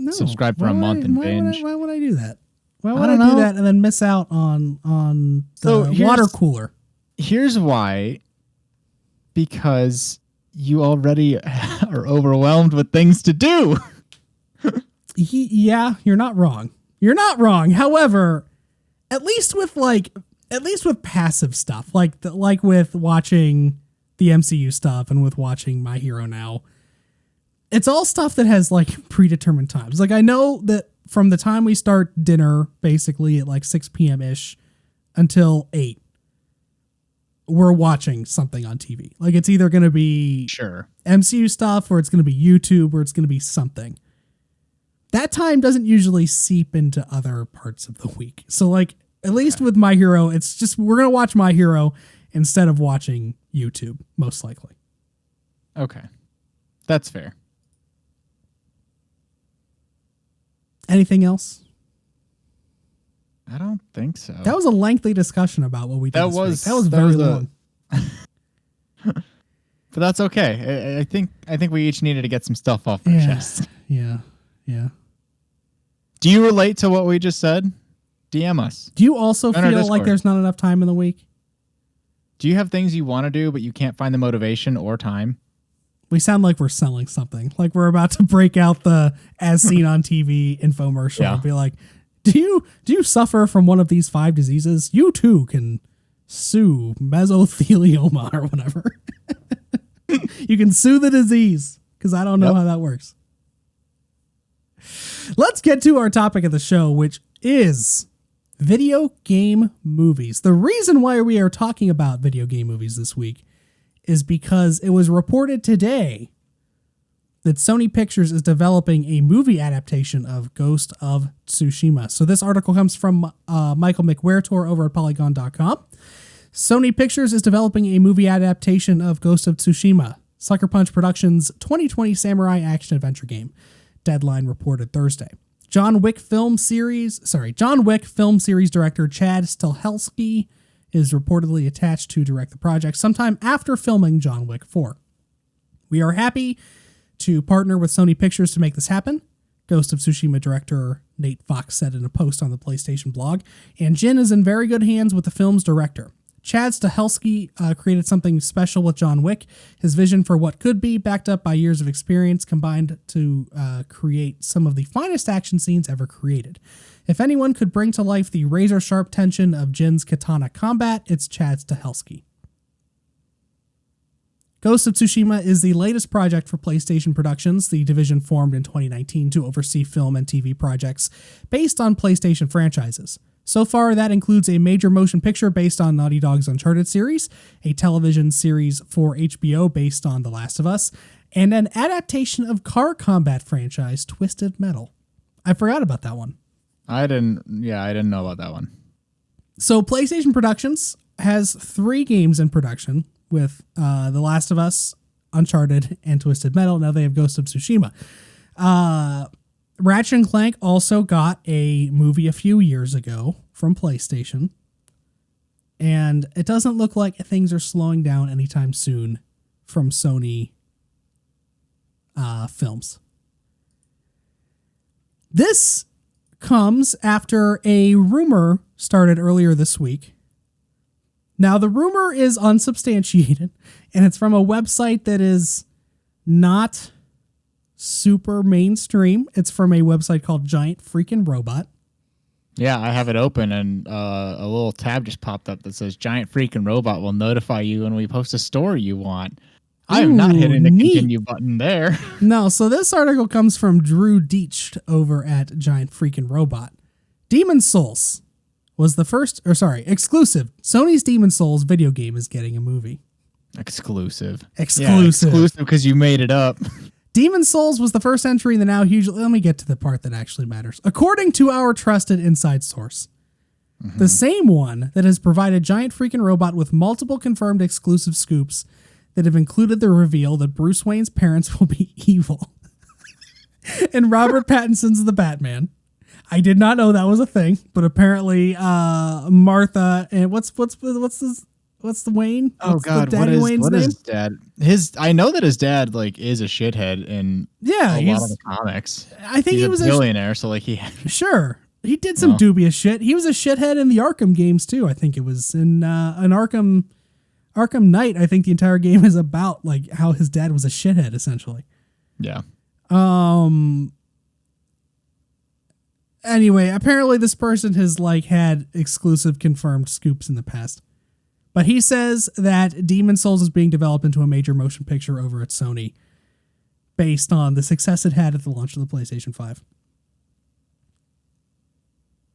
subscribe for a month and binge. Why would I do that? Why would I do that and then miss out on the water cooler? Here's why. Because you already are overwhelmed with things to do. Yeah, you're not wrong. You're not wrong. However, at least with passive stuff, like with watching the MCU stuff and with watching My Hero now, it's all stuff that has like predetermined times. Like I know that from the time we start dinner, basically at like 6 p.m. ish until 8, we're watching something on TV. Like it's either going to be MCU stuff or it's going to be YouTube or it's going to be something. That time doesn't usually seep into other parts of the week. So like, at least with My Hero, it's just, we're going to watch My Hero instead of watching YouTube, most likely. Okay. That's fair. Anything else? I don't think so. That was a lengthy discussion about what we did this week. That was very long. But that's okay. I think we each needed to get some stuff off our chest. Yeah. Do you relate to what we just said? DM us. Do you also feel like there's not enough time in the week? Do you have things you want to do, but you can't find the motivation or time? We sound like we're selling something. Like we're about to break out the as seen on TV infomercial and be like, do you suffer from one of these 5 diseases? You too can sue mesothelioma or whatever. You can sue the disease because I don't know how that works. Let's get to our topic of the show, which is video game movies. The reason why we are talking about video game movies this week is because it was reported today that Sony Pictures is developing a movie adaptation of Ghost of Tsushima. So this article comes from Michael McWhertor over at Polygon.com. Sony Pictures is developing a movie adaptation of Ghost of Tsushima, Sucker Punch Productions' 2020 samurai action adventure game. Deadline reported Thursday. John Wick film series director Chad Stahelski is reportedly attached to direct the project sometime after filming John Wick 4. We are happy to partner with Sony Pictures to make this happen, Ghost of Tsushima director Nate Fox said in a post on the PlayStation blog, and Jin is in very good hands with the film's director. Chad Stahelski created something special with John Wick. His vision for what could be, backed up by years of experience, combined to create some of the finest action scenes ever created. If anyone could bring to life the razor-sharp tension of Jin's katana combat, it's Chad Stahelski. Ghost of Tsushima is the latest project for PlayStation Productions, the division formed in 2019 to oversee film and TV projects based on PlayStation franchises. So far, that includes a major motion picture based on Naughty Dog's Uncharted series, a television series for HBO based on The Last of Us, and an adaptation of car combat franchise Twisted Metal. I forgot about that one. I didn't know about that one. So PlayStation Productions has 3 games in production with The Last of Us, Uncharted, and Twisted Metal. Now they have Ghost of Tsushima. Ratchet and Clank also got a movie a few years ago from PlayStation. And it doesn't look like things are slowing down anytime soon from Sony films. This comes after a rumor started earlier this week. Now, the rumor is unsubstantiated, and it's from a website that is not super mainstream. It's from a website called Giant Freaking Robot. Yeah, I have it open, and a little tab just popped up that says Giant Freaking Robot will notify you when we post a story you want. I am not hitting the continue button there. No, so this article comes from Drew Deitch over at Giant Freaking Robot. Demon's Souls was the first, exclusive. Sony's Demon's Souls video game is getting a movie. Exclusive. Yeah, exclusive because you made it up. Demon's Souls was the first entry in the now hugely... Let me get to the part that actually matters. According to our trusted inside source, the same one that has provided Giant Freaking Robot with multiple confirmed exclusive scoops that have included the reveal that Bruce Wayne's parents will be evil and Robert Pattinson's the Batman. I did not know that was a thing, but apparently Martha and what's the Wayne? Oh God, what is his dad? I know that his dad is a shithead in a lot of the comics. I think he was a billionaire, so sure. He did some dubious shit. He was a shithead in the Arkham games too. I think it was in an Arkham Knight. I think the entire game is about how his dad was a shithead essentially. Yeah. Anyway, apparently this person has had exclusive confirmed scoops in the past. But he says that Demon's Souls is being developed into a major motion picture over at Sony based on the success it had at the launch of the PlayStation 5.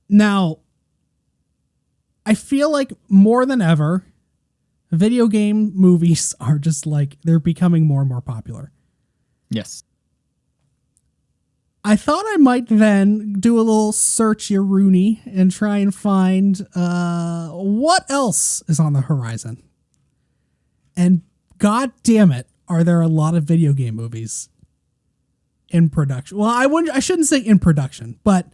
Now, I feel like more than ever, video game movies are just they're becoming more and more popular. Yes. I thought I might then do a little search-a-rooney and try and find what else is on the horizon. And god damn it, are there a lot of video game movies in production? Well, I shouldn't say in production, but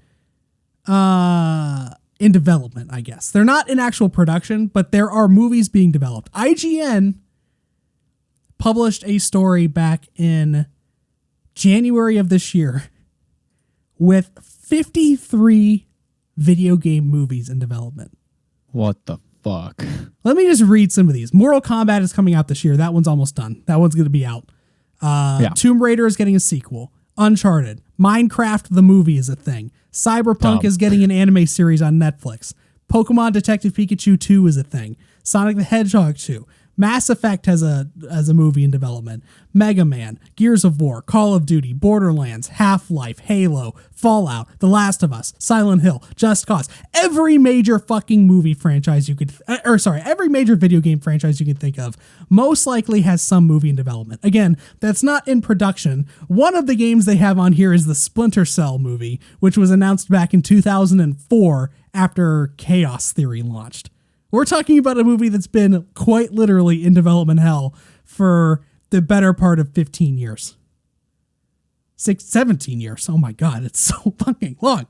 in development, I guess. They're not in actual production, but there are movies being developed. IGN published a story back in January of this year with 53 video game movies in development. What the fuck? Let me just read some of these. Mortal Kombat is coming out this year. That one's almost done. That one's going to be out. Tomb Raider is getting a sequel. Uncharted. Minecraft the movie is a thing. Cyberpunk is getting an anime series on Netflix. Pokemon Detective Pikachu 2 is a thing. Sonic the Hedgehog 2. Mass Effect has a movie in development. Mega Man, Gears of War, Call of Duty, Borderlands, Half-Life, Halo, Fallout, The Last of Us, Silent Hill, Just Cause. Every major fucking movie franchise you could, every major video game franchise you could think of most likely has some movie in development. Again, that's not in production. One of the games they have on here is the Splinter Cell movie, which was announced back in 2004 after Chaos Theory launched. We're talking about a movie that's been quite literally in development hell for the better part of 15 years. 17 years. Oh my God, it's so fucking long.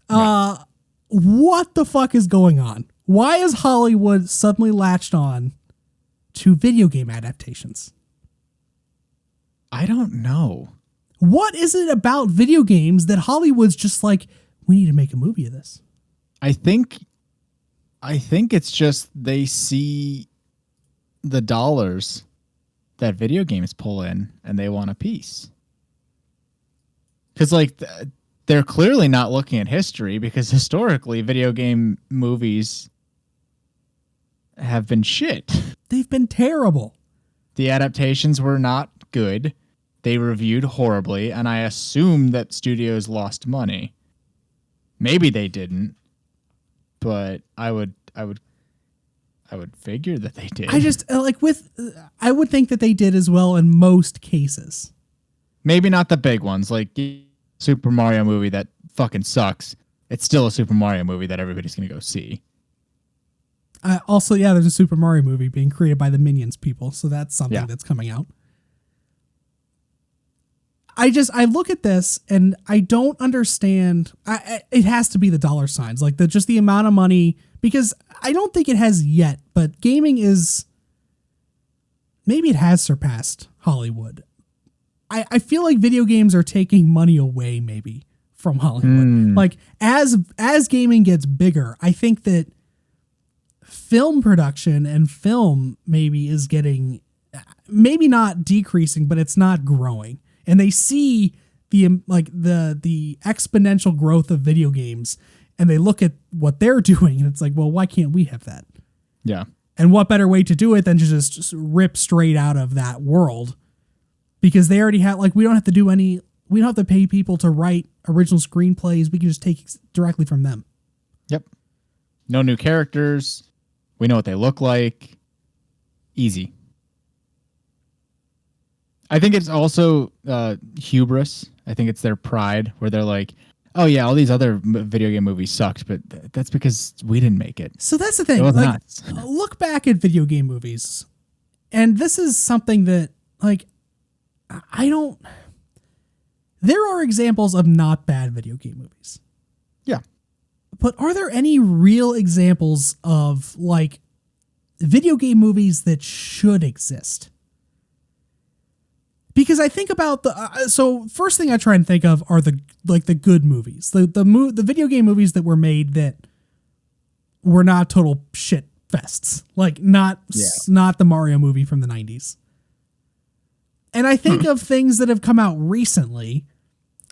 Yeah. What the fuck is going on? Why is Hollywood suddenly latched on to video game adaptations? I don't know. What is it about video games that Hollywood's just we need to make a movie of this? I think it's just they see the dollars that video games pull in and they want a piece. Because they're clearly not looking at history, because historically video game movies have been shit. They've been terrible. The adaptations were not good. They reviewed horribly, and I assume that studios lost money. Maybe they didn't. But I would figure that they did. I just I would think that they did as well in most cases. Maybe not the big ones. Super Mario movie that fucking sucks, it's still a Super Mario movie that everybody's going to go see. Also, yeah, there's a Super Mario movie being created by the Minions people, so that's something that's coming out. I look at this and I don't understand. It has to be the dollar signs, like just the amount of money, because I don't think it has yet, but gaming is, maybe it has surpassed Hollywood. I feel like video games are taking money away maybe from Hollywood. Like as gaming gets bigger, I think that film production and film maybe is getting, maybe not decreasing, but it's not growing. And they see the exponential growth of video games, and they look at what they're doing, and it's like, well, why can't we have that? Yeah. And what better way to do it than to just rip straight out of that world? Because they already have, like, we don't have to pay people to write original screenplays. We can just take directly from them. Yep. No new characters. We know what they look like. Easy. I think it's also hubris. I think it's their pride where they're like, oh, yeah, all these other video game movies sucked, but that's because we didn't make it. So that's the thing. Like, look back at video game movies. And this is something that, like, there are examples of not bad video game movies. Yeah. But are there any real examples of, like, video game movies that should exist? Because I think about so first thing I try and think of are the good movies, the video game movies that were made that were not total shit fests, like not the Mario movie from the 90s. And I think of things that have come out recently,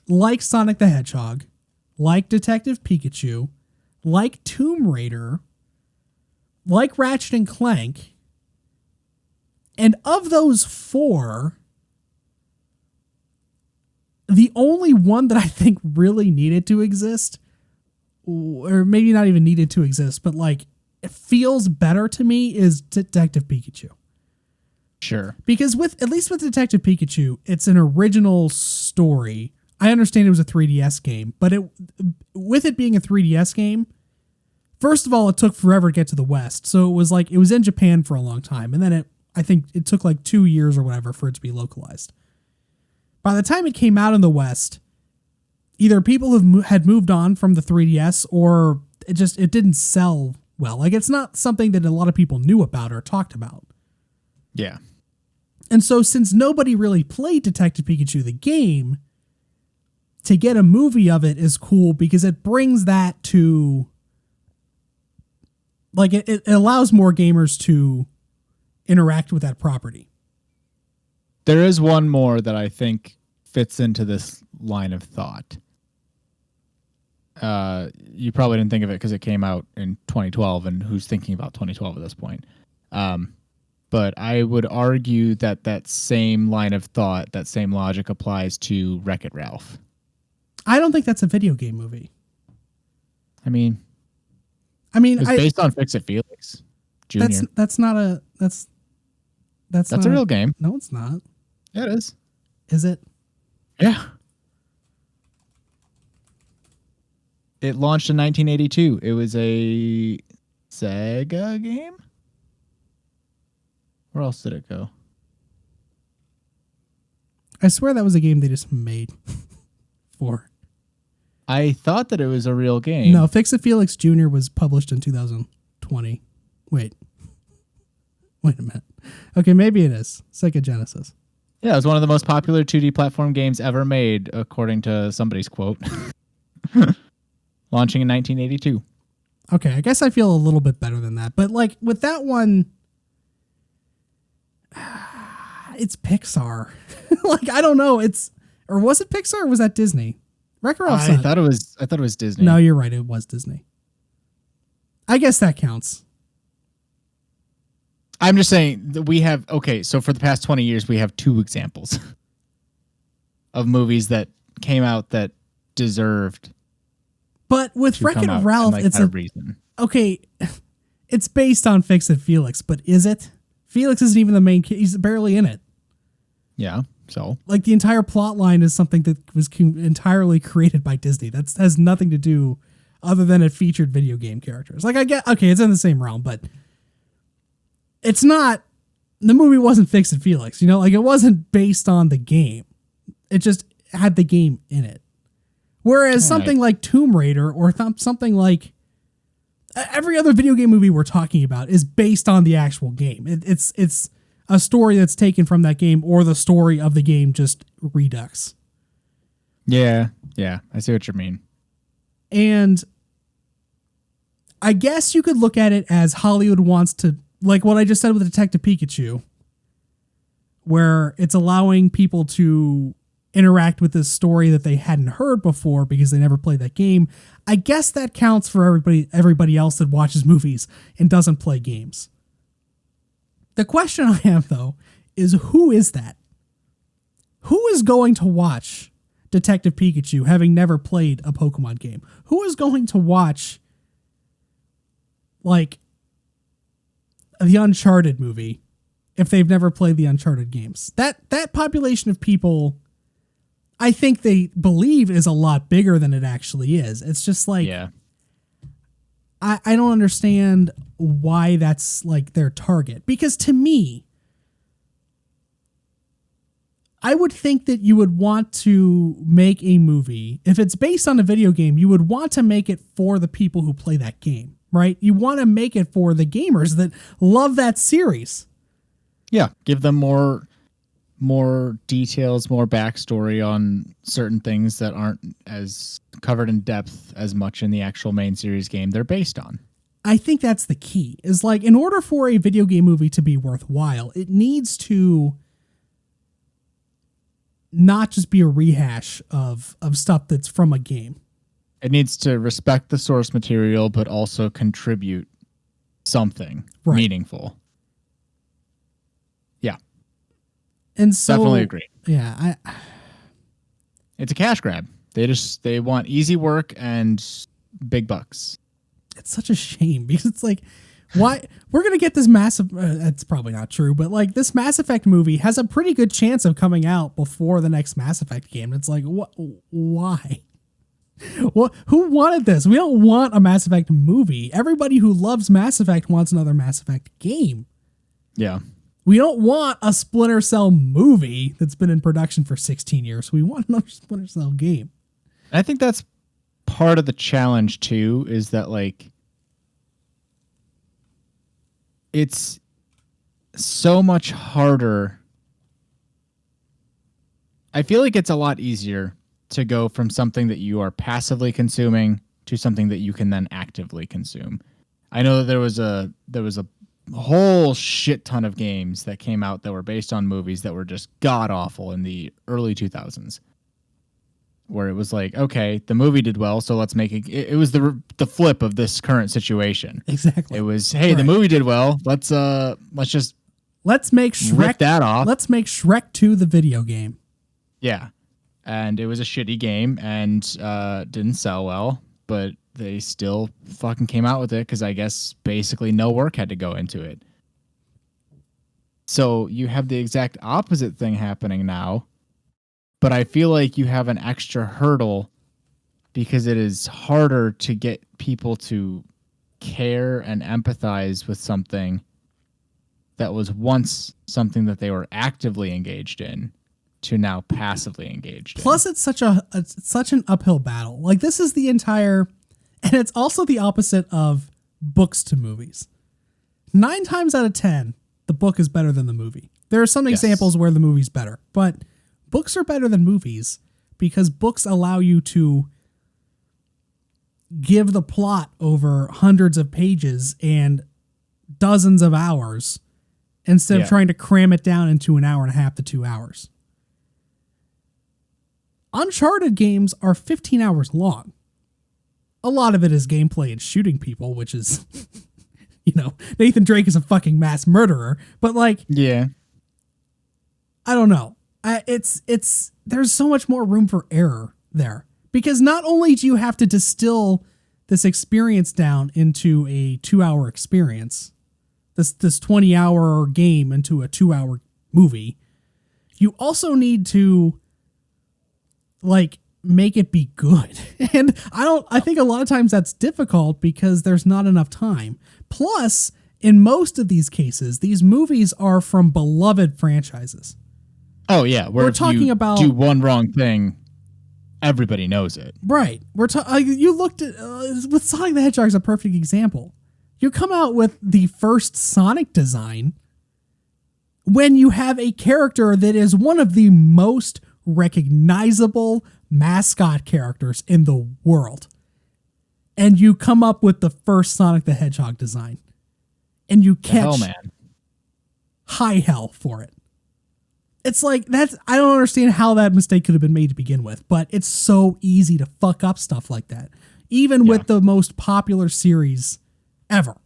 like Sonic the Hedgehog, like Detective Pikachu, like Tomb Raider, like Ratchet and Clank. And of those four, the only one that I think really needed to exist, or maybe not even needed to exist, but like it feels better to me, is Detective Pikachu. Sure. Because at least with Detective Pikachu, it's an original story. I understand it was a 3DS game, but with it being a 3DS game, first of all, it took forever to get to the West. So it was in Japan for a long time. And then I think it took like 2 years or whatever for it to be localized. By the time it came out in the West, either people had moved on from the 3DS or it didn't sell well. Like, it's not something that a lot of people knew about or talked about. Yeah. And so since nobody really played Detective Pikachu the game, to get a movie of it is cool because it brings that to, like, it allows more gamers to interact with that property. There is one more that I think fits into this line of thought. You probably didn't think of it because it came out in 2012, and who's thinking about 2012 at this point? But I would argue that same line of thought, that same logic applies to Wreck-It Ralph. I don't think that's a video game movie. I mean, it's based on Fix It Felix Jr. That's a real game. No, it's not. Yeah, it is. Is it? Yeah. It launched in 1982. It was a Sega game? Where else did it go? I swear that was a game they just made for. I thought that it was a real game. No, Fix It Felix Jr. was published in 2020. Wait a minute. Okay, maybe it is. Sega Genesis. Yeah, it was one of the most popular 2D platform games ever made, according to somebody's quote. Launching in 1982. Okay, I guess I feel a little bit better than that. But like with that one, it's Pixar. Like, I don't know. Or was it Pixar or was that Disney? Wreck-It Ralph's I thought it was Disney. No, you're right. It was Disney. I guess that counts. I'm just saying that so for the past 20 years, we have two examples of movies that came out that deserved. But with Wreck-It Ralph, it's a reason. Okay, it's based on Fix It Felix, but is it? Felix isn't even the main kid. He's barely in it. Yeah. So, like, the entire plot line is something that was entirely created by Disney. That has nothing to do other than it featured video game characters. Like, I get, okay, it's in the same realm, but it's not, the movie wasn't Fix It Felix, you know? Like, it wasn't based on the game. It just had the game in it. Whereas something like Tomb Raider or something like every other video game movie we're talking about is based on the actual game. It's a story that's taken from that game, or the story of the game just redux. Yeah, I see what you mean. And I guess you could look at it as Hollywood wants to, like what I just said with Detective Pikachu, where it's allowing people to interact with this story that they hadn't heard before because they never played that game. I guess that counts for everybody else that watches movies and doesn't play games. The question I have, though, is who is that? Who is going to watch Detective Pikachu having never played a Pokemon game? Who is going to watch, like, the Uncharted movie if they've never played the Uncharted games? That population of people, I think they believe, is a lot bigger than it actually is. It's just like, yeah. I don't understand why that's like their target. Because to me, I would think that you would want to make a movie, if it's based on a video game, you would want to make it for the people who play that game, right? You want to make it for the gamers that love that series. Yeah, give them more details, more backstory on certain things that aren't as covered in depth as much in the actual main series game they're based on. I think that's the key, is like, in order for a video game movie to be worthwhile, it needs to not just be a rehash of stuff that's from a game. It needs to respect the source material, but also contribute something meaningful. Yeah. And so, definitely agree. Yeah. It's a cash grab. They want easy work and big bucks. It's such a shame, because it's like, why we're going to get this massive, it's probably not true, but like, this Mass Effect movie has a pretty good chance of coming out before the next Mass Effect game. It's like, why? Who wanted this? We don't want a Mass Effect movie. Everybody who loves Mass Effect wants another Mass Effect game. Yeah. We don't want a Splinter Cell movie that's been in production for 16 years. We want another Splinter Cell game. I think that's part of the challenge too, is that like, it's so much harder. I feel like it's a lot easier to go from something that you are passively consuming to something that you can then actively consume. I know that there was a whole shit ton of games that came out that were based on movies that were just god awful in the early 2000s, where it was like, okay, the movie did well, so let's make it. It was the flip of this current situation. Exactly. It was, hey, the movie did well. Let's make Shrek, rip that off. Let's make Shrek 2 the video game. Yeah, and it was a shitty game and didn't sell well, but they still fucking came out with it because I guess basically no work had to go into it. So you have the exact opposite thing happening now, but I feel like you have an extra hurdle because it is harder to get people to care and empathize with something that was once something that they were actively engaged in to now passively engaged. Plus, it's such an uphill battle. Like, this is the entire, and it's also the opposite of books to movies. 9 times out of 10, the book is better than the movie. There are some examples where the movie's better, but books are better than movies because books allow you to give the plot over hundreds of pages and dozens of hours instead of trying to cram it down into an hour and a half to 2 hours. Uncharted games are 15 hours long. A lot of it is gameplay and shooting people, which is, Nathan Drake is a fucking mass murderer. But like, yeah, I don't know. There's so much more room for error there, because not only do you have to distill this experience down into a 2-hour experience, this 20-hour game into a 2-hour movie, you also need to like make it be good. And I think a lot of times that's difficult because there's not enough time. Plus, in most of these cases, these movies are from beloved franchises. Oh yeah, we're talking about do one wrong thing, everybody knows it. Right. You looked at with Sonic the Hedgehog is a perfect example. You come out with the first Sonic design when you have a character that is one of the most recognizable mascot characters in the world. And you come up with the first Sonic the Hedgehog design. And you catch high hell for it. It's like, I don't understand how that mistake could have been made to begin with, but it's so easy to fuck up stuff like that, even with the most popular series ever.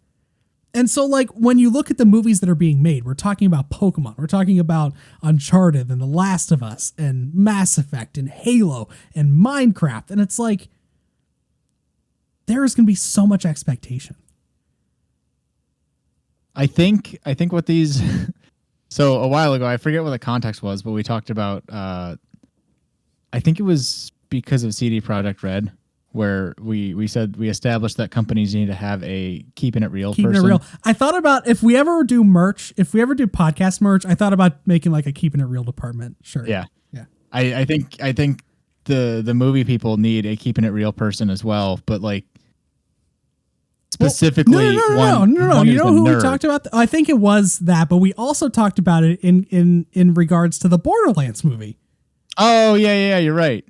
And so, like, when you look at the movies that are being made, we're talking about Pokemon, we're talking about Uncharted and The Last of Us and Mass Effect and Halo and Minecraft. And it's like, there is going to be so much expectation. I think what these... So a while ago, I forget what the context was, but we talked about, I think it was because of CD Projekt Red, where we said we established that companies need to have a keeping it real person. Keeping it real. I thought about if we ever do merch, if we ever do podcast merch, I thought about making like a keeping it real department. Sure. Yeah. Yeah. I think the movie people need a keeping it real person as well, but like specifically no. You know who we talked about? I think it was that, but we also talked about it in regards to the Borderlands movie. Oh yeah, you're right.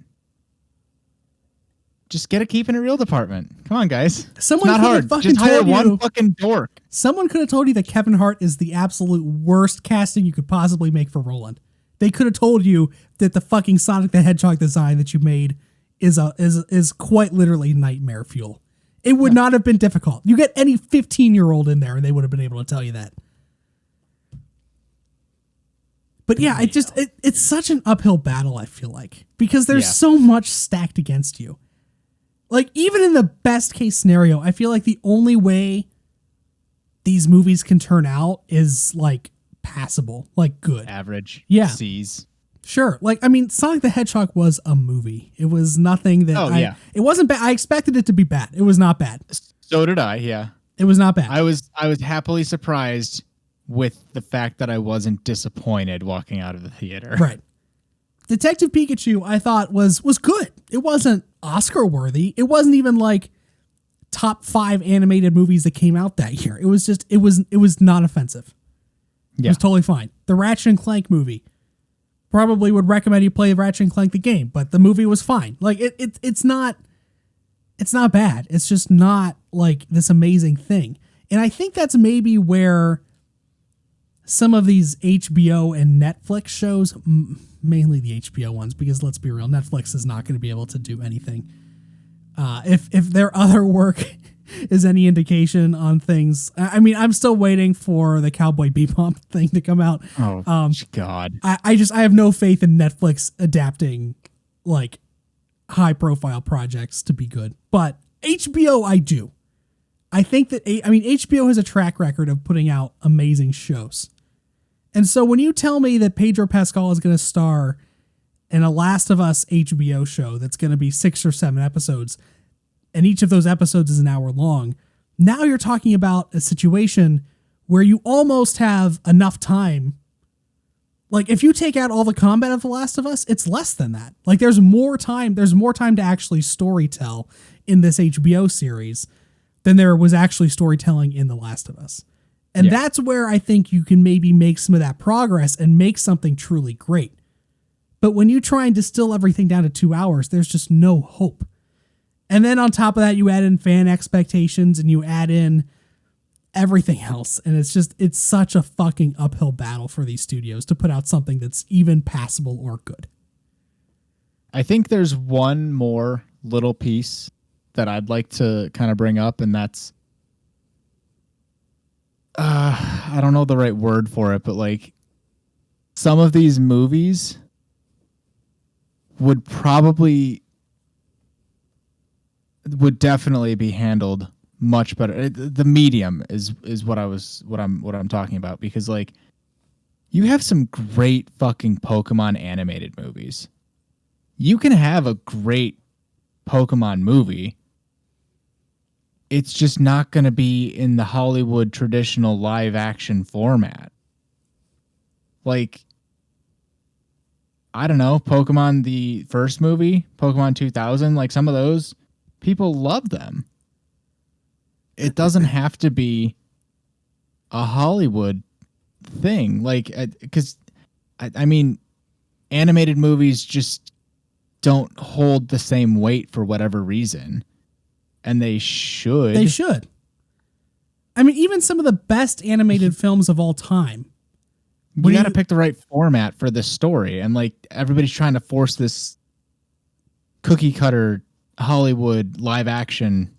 Just get a keeping it real department. Come on, guys. Someone it's not hard. Just hire one fucking dork. Someone could have told you that Kevin Hart is the absolute worst casting you could possibly make for Roland. They could have told you that the fucking Sonic the Hedgehog design that you made is quite literally nightmare fuel. It would not have been difficult. You get any 15-year-old in there and they would have been able to tell you that. But yeah, it's such an uphill battle, I feel like, because there's so much stacked against you. Like, even in the best case scenario, I feel like the only way these movies can turn out is like passable, like good. Average. Yeah. C's. Sure. Like, I mean, Sonic the Hedgehog was a movie. It was nothing that it wasn't bad. I expected it to be bad. It was not bad. So did I. Yeah. It was not bad. I was happily surprised with the fact that I wasn't disappointed walking out of the theater. Right. Detective Pikachu, I thought was good. It wasn't Oscar worthy. It wasn't even like top 5 animated movies that came out that year. It was just, it was not offensive. Yeah. It was totally fine. The Ratchet and Clank movie, probably would recommend you play Ratchet and Clank the game, but the movie was fine. Like it's not bad. It's just not like this amazing thing. And I think that's maybe where some of these HBO and Netflix shows, mainly the HBO ones, because let's be real, Netflix is not going to be able to do anything. If their other work is any indication on things, I mean, I'm still waiting for the Cowboy Bebop thing to come out. Oh God! I have no faith in Netflix adapting like high profile projects to be good, but HBO I do. I think that HBO has a track record of putting out amazing shows. And so when you tell me that Pedro Pascal is going to star in a Last of Us HBO show that's going to be 6 or 7 episodes, and each of those episodes is an hour long, now you're talking about a situation where you almost have enough time. Like, if you take out all the combat of The Last of Us, it's less than that. Like, there's more time to actually storytell in this HBO series than there was actually storytelling in The Last of Us. And that's where I think you can maybe make some of that progress and make something truly great. But when you try and distill everything down to 2 hours, there's just no hope. And then on top of that, you add in fan expectations and you add in everything else. And it's such a fucking uphill battle for these studios to put out something that's even passable or good. I think there's one more little piece that I'd like to kind of bring up, and that's, I don't know the right word for it, but like some of these movies would definitely be handled much better. The medium is what I'm talking about, because like You have some great fucking Pokemon animated movies. You can have a great Pokemon movie. It's just not going to be in the Hollywood traditional live action format. Like, I don't know, Pokemon, the first movie, Pokemon 2000, like some of those, people love them. It doesn't have to be a Hollywood thing. Like, because, I mean, animated movies just don't hold the same weight for whatever reason. And they should. They should. I mean, even some of the best animated films of all time. You got to pick the right format for the story. And like everybody's trying to force this cookie cutter Hollywood live action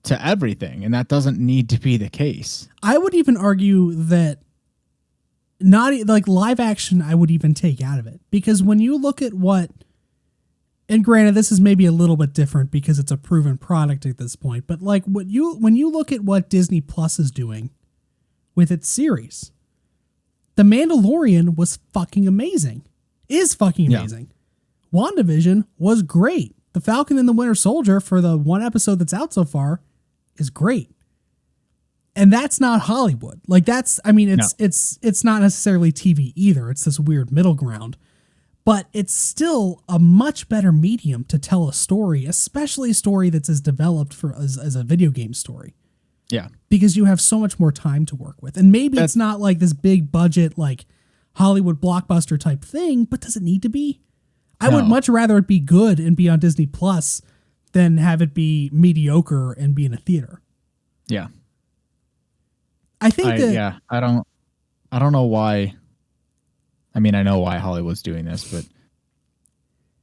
to everything. And that doesn't need to be the case. I would even argue that not like live action, I would even take out of it. Because when you look at what, and granted, this is maybe a little bit different because it's a proven product at this point, but like when you look at what Disney Plus is doing with its series, The Mandalorian was fucking amazing. Is fucking amazing. Yeah. WandaVision was great. The Falcon and the Winter Soldier, for the one episode that's out so far, is great. And that's not Hollywood. Like it's not necessarily TV either. It's this weird middle ground. But it's still a much better medium to tell a story, especially a story that's as developed as a video game story. Yeah. Because you have so much more time to work with. And maybe it's not like this big budget, like Hollywood blockbuster type thing, but does it need to be? I would much rather it be good and be on Disney Plus than have it be mediocre and be in a theater. Yeah. I think I don't know why. I mean, I know why Hollywood's doing this, but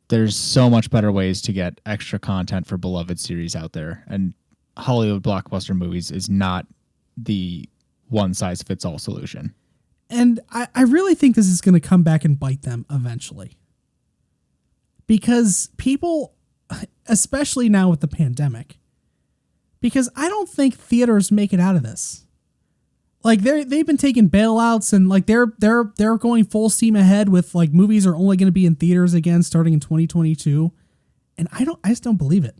there's so much better ways to get extra content for beloved series out there. And Hollywood blockbuster movies is not the one-size-fits-all solution. And I really think this is going to come back and bite them eventually. Because people, especially now with the pandemic, because I don't think theaters make it out of this. Like they've been taking bailouts and like they're going full steam ahead with like movies are only going to be in theaters again starting in 2022, and I just don't believe it.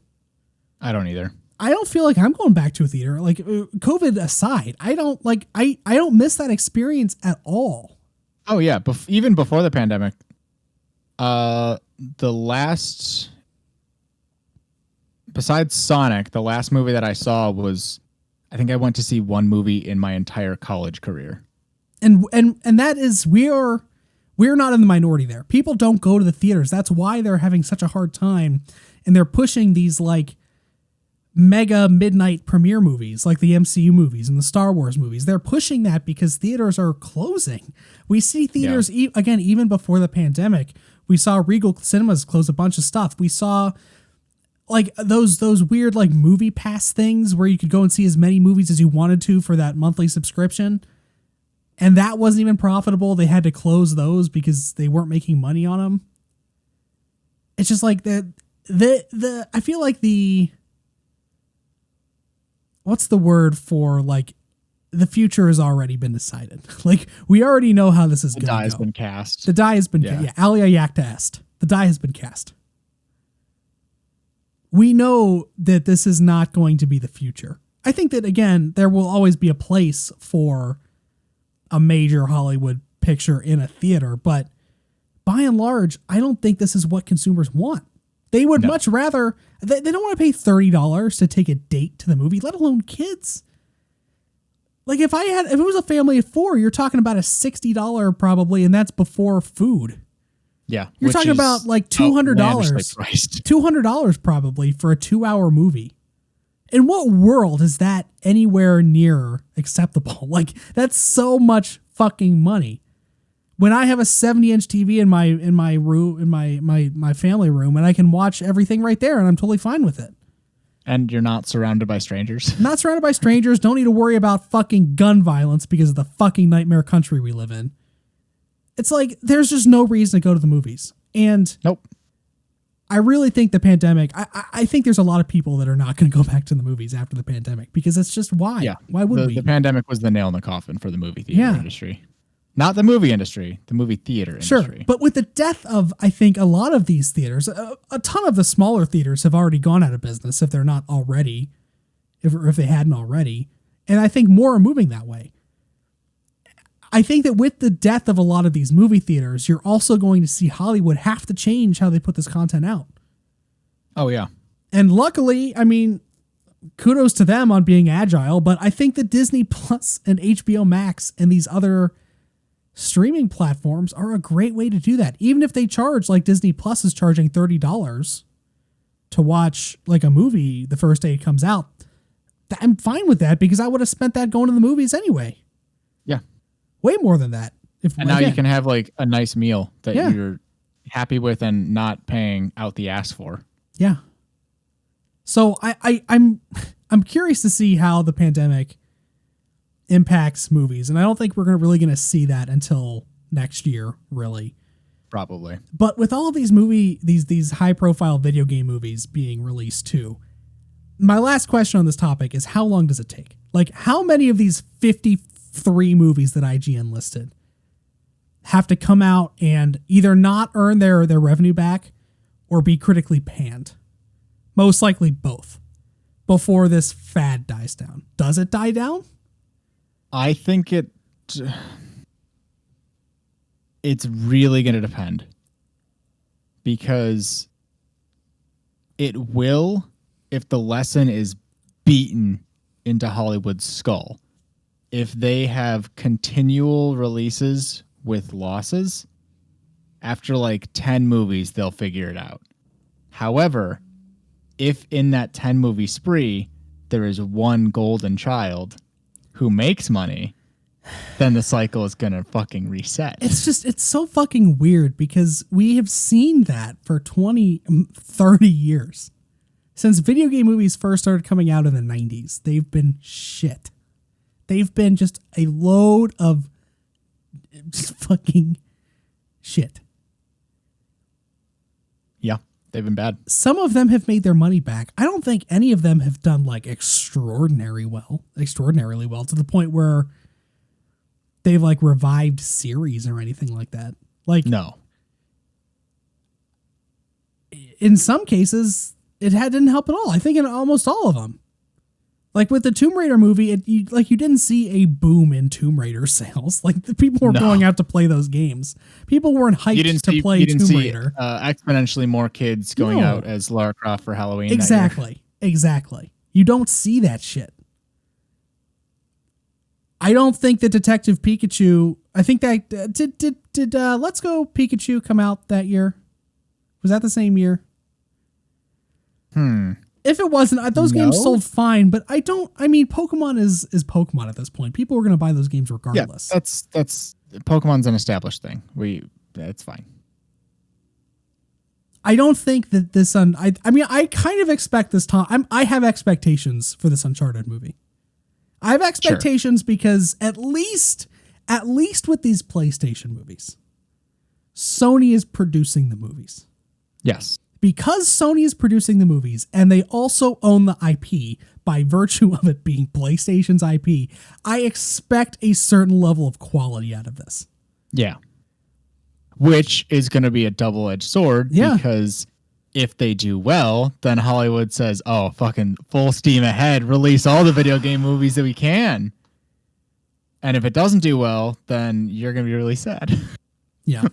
I don't either. I don't feel like I'm going back to a theater. Like COVID aside, I don't miss that experience at all. Oh yeah, even before the pandemic, besides Sonic, the last movie that I saw was, I think I went to see one movie in my entire college career. And that is, we're not in the minority there. People don't go to the theaters. That's why they're having such a hard time. And they're pushing these like mega midnight premiere movies, like the MCU movies and the Star Wars movies. They're pushing that because theaters are closing. We see theaters, again, even before the pandemic, we saw Regal Cinemas close a bunch of stuff. We saw like those weird like movie pass things where you could go and see as many movies as you wanted to for that monthly subscription. And that wasn't even profitable. They had to close those because they weren't making money on them. It's just like I feel like what's the word for like the future has already been decided. Like we already know how this is going to go. The die has been cast. The die has been cast. Yeah, Alia Yakta asked. The die has been cast. We know that this is not going to be the future. I think that, again, there will always be a place for a major Hollywood picture in a theater, but by and large, I don't think this is what consumers want. They would much rather, they don't want to pay $30 to take a date to the movie, let alone kids. Like if it was a family of four, you're talking about a $60 probably, and that's before food. Yeah. You're talking about like $200. $200 probably for a 2-hour movie. In what world is that anywhere near acceptable? Like that's so much fucking money. When I have a 70-inch TV in my room, in my family room, and I can watch everything right there and I'm totally fine with it. And you're not surrounded by strangers. Not surrounded by strangers. Don't need to worry about fucking gun violence because of the fucking nightmare country we live in. It's like, there's just no reason to go to the movies. And nope. I really think the pandemic, I think there's a lot of people that are not going to go back to the movies after the pandemic because it's just why? Yeah. Why would we? The pandemic was the nail in the coffin for the movie theater industry. Not the movie industry, the movie theater industry. Sure, but with the death of, I think, a lot of these theaters, a ton of the smaller theaters have already gone out of business if they're not already, if they hadn't already. And I think more are moving that way. I think that with the death of a lot of these movie theaters, you're also going to see Hollywood have to change how they put this content out. Oh, yeah. And luckily, I mean, kudos to them on being agile, but I think that Disney Plus and HBO Max and these other streaming platforms are a great way to do that. Even if they charge, like Disney Plus is charging $30 to watch like a movie the first day it comes out, I'm fine with that because I would have spent that going to the movies anyway. Yeah. Way more than that. And now you can have like a nice meal that you're happy with and not paying out the ass for. Yeah. So I'm curious to see how the pandemic impacts movies, and I don't think we're really going to see that until next year, really. Probably. But with all of these high profile video game movies being released too, my last question on this topic is how long does it take? Like, how many of these 53 movies that IGN listed have to come out and either not earn their revenue back or be critically panned? Most likely both, before this fad dies down. Does it die down? I think it's really going to depend, because it will if the lesson is beaten into Hollywood's skull. If they have continual releases with losses, after like 10 movies, they'll figure it out. However, if in that 10 movie spree, there is one golden child who makes money, then the cycle is going to fucking reset. It's so fucking weird because we have seen that for 20, 30 years. Since video game movies first started coming out in the 90s, they've been shit. They've been just a load of just fucking shit. Yeah, they've been bad. Some of them have made their money back. I don't think any of them have done like extraordinarily well to the point where they've like revived series or anything like that. Like, no. In some cases, it didn't help at all. I think in almost all of them. Like with the Tomb Raider movie, you didn't see a boom in Tomb Raider sales. Like the people were going out to play those games. People weren't hyped to play Tomb Raider. Exponentially more kids going out as Lara Croft for Halloween. Exactly. You don't see that shit. I don't think that Detective Pikachu. I think that did Let's Go Pikachu come out that year? Was that the same year? If it wasn't, those games sold fine, but Pokemon is Pokemon at this point. People are going to buy those games regardless. Yeah, that's Pokemon's an established thing. It's fine. I don't think that this I kind of expect this time. I have expectations for this Uncharted movie. I have expectations because at least with these PlayStation movies, Sony is producing the movies. Yes. Because Sony is producing the movies and they also own the IP by virtue of it being PlayStation's IP, I expect a certain level of quality out of this. Yeah. Which is going to be a double-edged sword because if they do well, then Hollywood says, oh, fucking full steam ahead, release all the video game movies that we can. And if it doesn't do well, then you're going to be really sad. Yeah.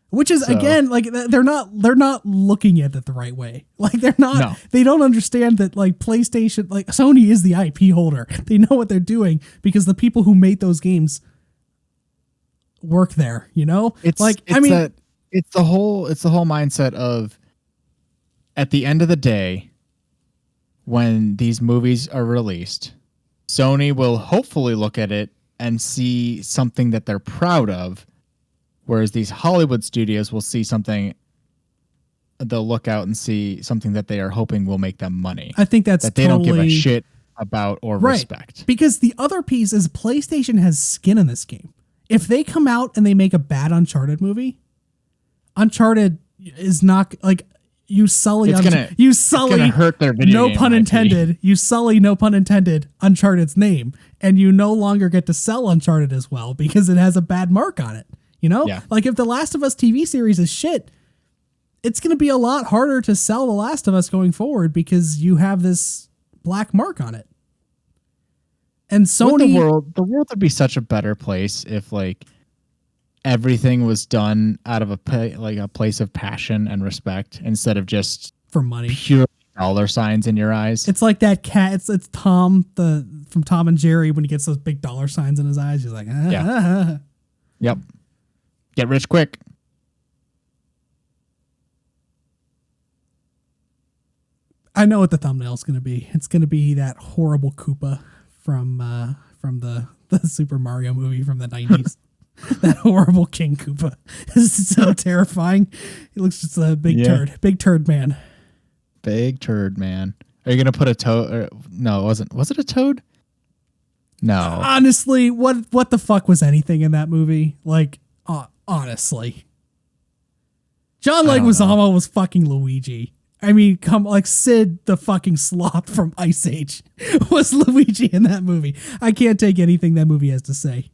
Which is again, like they're not looking at it the right way. Like they don't understand that like PlayStation, like Sony is the IP holder. They know what they're doing because the people who made those games work there, It's the whole mindset of at the end of the day, when these movies are released, Sony will hopefully look at it and see something that they're proud of. Whereas these Hollywood studios will see something, they'll look out and see something that they are hoping will make them money. I think that they don't give a shit about or respect. Because the other piece is PlayStation has skin in this game. If they come out and they make a bad Uncharted movie, Uncharted is not like You sully, it's gonna hurt their video no game pun IP. intended. You sully, no pun intended, Uncharted's name, and you no longer get to sell Uncharted as well because it has a bad mark on it. You know, like if the Last of Us TV series is shit, it's going to be a lot harder to sell The Last of Us going forward because you have this black mark on it. And Sony, the world would be such a better place if like everything was done out of a place of passion and respect instead of just for money, pure dollar signs in your eyes. It's like that cat. It's Tom from Tom and Jerry when he gets those big dollar signs in his eyes. He's like, Yep. Get rich quick. I know what the thumbnail is going to be. It's going to be that horrible Koopa from the Super Mario movie from the 90s. That horrible King Koopa. This is so terrifying. He looks just a big turd. Big turd man. Big turd man. Are you going to put a toad? No, it wasn't. Was it a toad? No. Honestly, what the fuck was anything in that movie? Like, honestly. John Leguizamo was fucking Luigi. I mean, Sid the fucking sloth from Ice Age was Luigi in that movie. I can't take anything that movie has to say.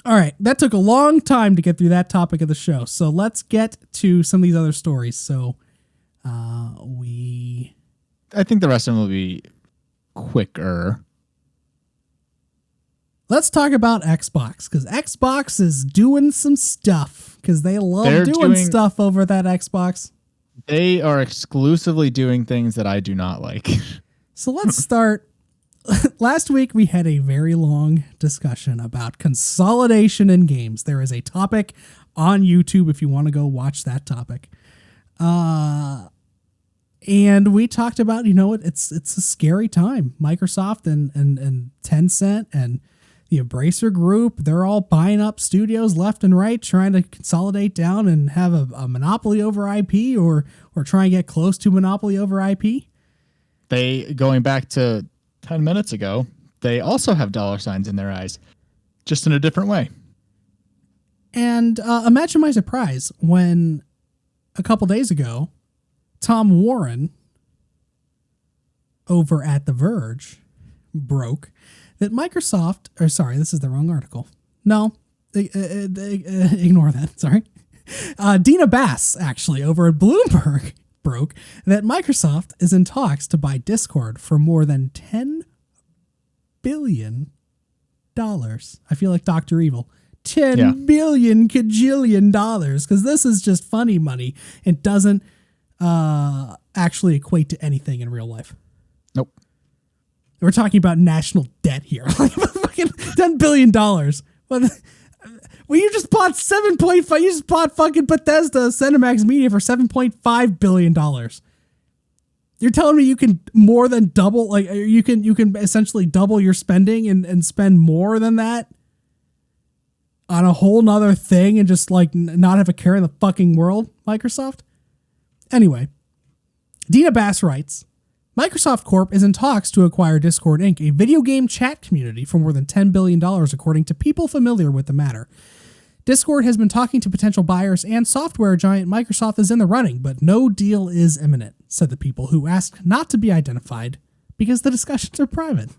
All right, that took a long time to get through that topic of the show. So let's get to some of these other stories. So I think the rest of them will be quicker. Let's talk about Xbox, because Xbox is doing some stuff, because they love doing stuff over that Xbox. They are exclusively doing things that I do not like. So let's start. Last week, we had a very long discussion about consolidation in games. There is a topic on YouTube if you want to go watch that topic. And we talked about, it's a scary time. Microsoft and Tencent and the Embracer Group, they're all buying up studios left and right, trying to consolidate down and have a monopoly over IP or try and get close to monopoly over IP. Going back to 10 minutes ago, they also have dollar signs in their eyes, just in a different way. And imagine my surprise when a couple days ago, Tom Warren over at The Verge broke that Microsoft, this is the wrong article. No, ignore that. Sorry. Dina Bass, actually, over at Bloomberg, broke that Microsoft is in talks to buy Discord for more than $10 billion. I feel like Dr. Evil. $10 billion cajillion dollars, because this is just funny money. It doesn't actually equate to anything in real life. Nope. We're talking about national debt here. Like fucking $10 billion. Well, you just bought 7.5. You just bought fucking Bethesda Cinemax Media for $7.5 billion. You're telling me you can more than double, like you can essentially double your spending and spend more than that on a whole nother thing and just like not have a care in the fucking world, Microsoft? Anyway, Dina Bass writes, Microsoft Corp is in talks to acquire Discord Inc., a video game chat community, for more than $10 billion, according to people familiar with the matter. Discord has been talking to potential buyers, and software giant Microsoft is in the running, but no deal is imminent, said the people who asked not to be identified because the discussions are private.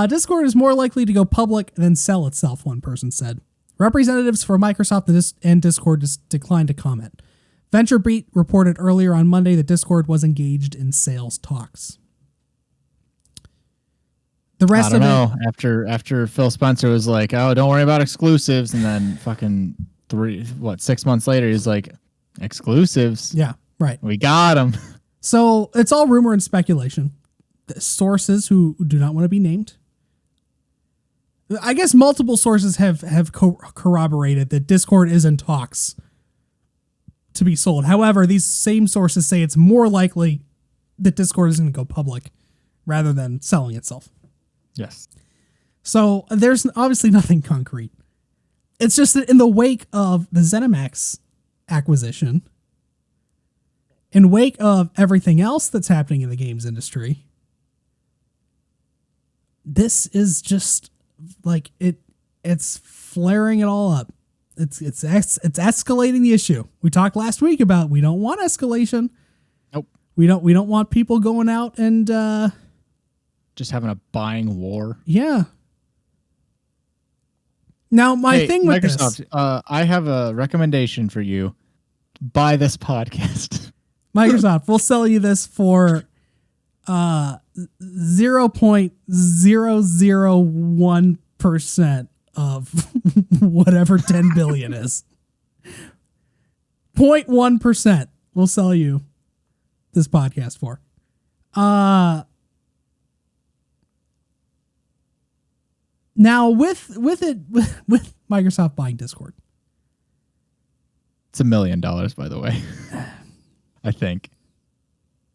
Discord is more likely to go public than sell itself, one person said. Representatives for Microsoft and Discord declined to comment. VentureBeat reported earlier on Monday that Discord was engaged in sales talks. The rest of it, after Phil Spencer was like, "Oh, don't worry about exclusives," and then fucking 6 months later, he's like, "Exclusives? Yeah, right. We got them." So it's all rumor and speculation. The sources who do not want to be named. I guess multiple sources have corroborated that Discord is in talks to be sold. However, these same sources say it's more likely that Discord is going to go public rather than selling itself. Yes. So there's obviously nothing concrete. It's just that in the wake of the ZeniMax acquisition, in wake of everything else that's happening in the games industry, this is just like it's flaring it all up. it's escalating the issue. We talked last week about we don't want escalation. Nope. We don't want people going out and just having a buying war. Yeah. Now my thing with Microsoft, I have a recommendation for you. Buy this podcast. Microsoft, we'll sell you this for 0.001% of whatever 10 billion is. 0.1% we'll sell you this podcast for. Now with Microsoft buying Discord. It's $1 million, by the way. I think.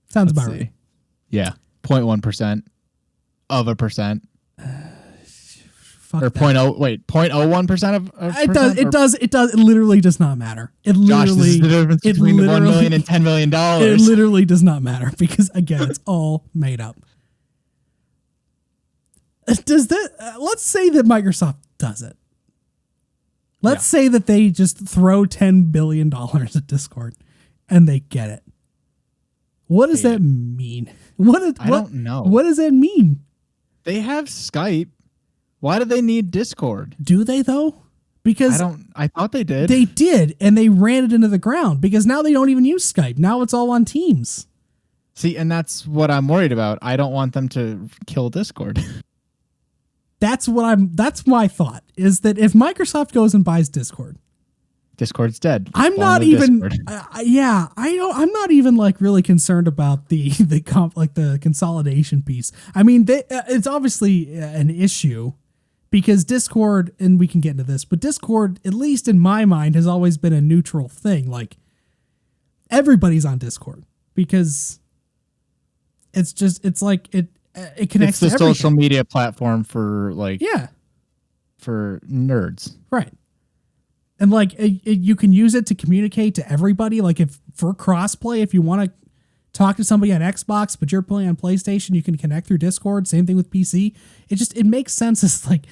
Sounds about right. Yeah. 0.1% of a percent. Fuck or that. 0.01% of it does. It literally does not matter. It literally, Josh, this is the difference between $1 million and $10 million. It literally does not matter because again, it's all made up. Does that? Let's say that Microsoft does it. Let's say that they just throw $10 billion at Discord and they get it. What does that mean? I don't know. What does that mean? They have Skype. Why do they need Discord? Do they though? Because I thought they did. They did, and they ran it into the ground because now they don't even use Skype. Now it's all on Teams. See, and that's what I'm worried about. I don't want them to kill Discord. That's my thought is that if Microsoft goes and buys Discord, Discord's dead. I'm not even I'm not even like really concerned about the consolidation piece. I mean, it's obviously an issue because Discord, and we can get into this, but Discord, at least in my mind, has always been a neutral thing. Like everybody's on Discord because it's like it connects to everything. It's the social media platform for for nerds. Right. And like you can use it to communicate to everybody. Like if for crossplay, if you want to talk to somebody on Xbox, but you're playing on PlayStation, you can connect through Discord. Same thing with PC. It makes sense as like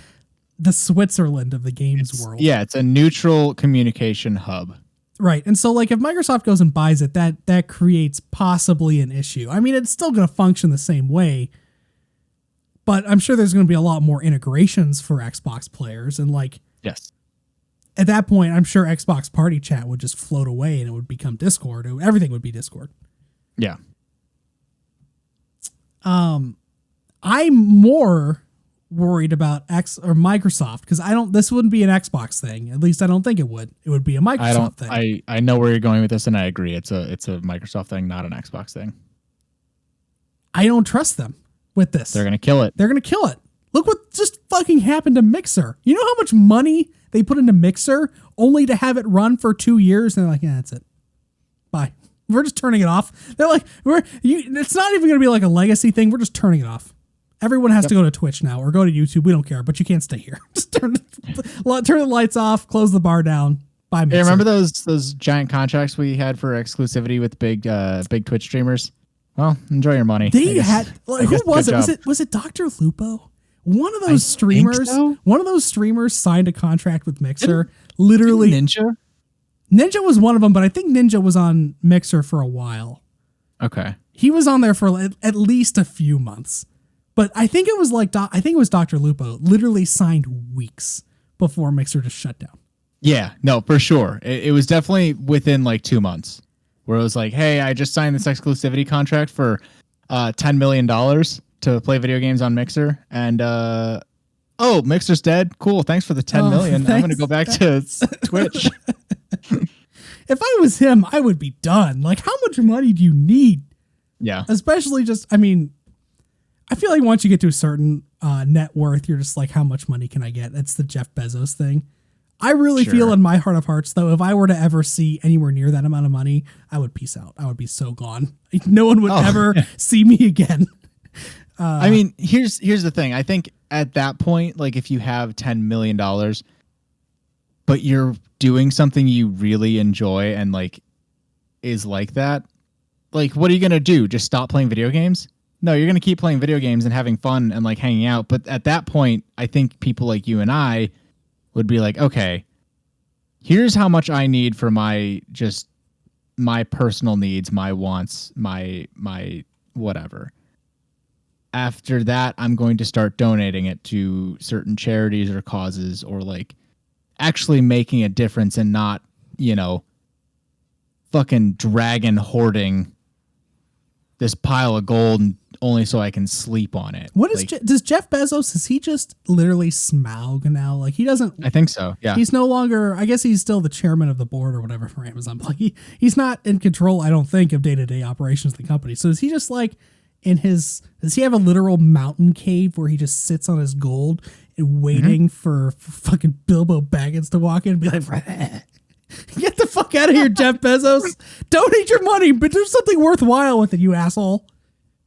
the Switzerland of the games world. Yeah, it's a neutral communication hub. Right. And so like if Microsoft goes and buys it, that creates possibly an issue. I mean, it's still going to function the same way, but I'm sure there's going to be a lot more integrations for Xbox players. And like, yes. At that point, I'm sure Xbox Party Chat would just float away and it would become Discord. Everything would be Discord. Yeah. I'm more worried about Microsoft because this wouldn't be an Xbox thing. At least I don't think it would. It would be a Microsoft thing. I know where you're going with this, and I agree. It's a Microsoft thing, not an Xbox thing. I don't trust them with this. They're gonna kill it. They're gonna kill it. Look what just fucking happened to Mixer. You know how much money they put into Mixer only to have it run for 2 years? And they're like, yeah, that's it. Bye. We're just turning it off. They're like, it's not even going to be like a legacy thing. We're just turning it off. Everyone has to go to Twitch now or go to YouTube. We don't care, but you can't stay here. Just turn the lights off, close the bar down. Bye, Mixer. Hey, remember those giant contracts we had for exclusivity with big Twitch streamers? Well, enjoy your money. They had, who was it? Was it Dr. Lupo? One of those streamers signed a contract with Mixer. Literally, Ninja was one of them, but I think Ninja was on Mixer for a while. Okay, he was on there for at least a few months, but I think it was Dr. Lupo. Literally signed weeks before Mixer just shut down. Yeah, no, for sure. It was definitely within like 2 months, where it was like, hey, I just signed this exclusivity contract for $10 million. To play video games on Mixer, and Mixer's dead. Cool, thanks for the 10 million. I'm gonna go back to Twitch. If I was him, I would be done. Like, how much money do you need? Yeah, especially I feel like once you get to a certain net worth, you're just like, how much money can I get? That's the Jeff Bezos thing. I really feel in my heart of hearts, though, if I were to ever see anywhere near that amount of money, I would peace out. I would be so gone. No one would ever see me again. I mean, here's the thing. I think at that point, like if you have $10 million, but you're doing something you really enjoy and like is like that, like what are you going to do? Just stop playing video games? No, you're going to keep playing video games and having fun and like hanging out. But at that point, I think people like you and I would be like, okay, here's how much I need for my personal needs, my wants, my whatever. After that, I'm going to start donating it to certain charities or causes, or like actually making a difference and not, fucking dragon hoarding this pile of gold only so I can sleep on it. What is does Jeff Bezos, is he just literally Smaug now? Like he doesn't. I think so. Yeah. He's no longer. I guess he's still the chairman of the board or whatever for Amazon. But like he's not in control, I don't think, of day-to-day operations of the company. So is he just like does he have a literal mountain cave where he just sits on his gold and waiting for fucking Bilbo Baggins to walk in and be like, get the fuck out of here, Jeff Bezos. Donate your money, but there's something worthwhile with it, you asshole.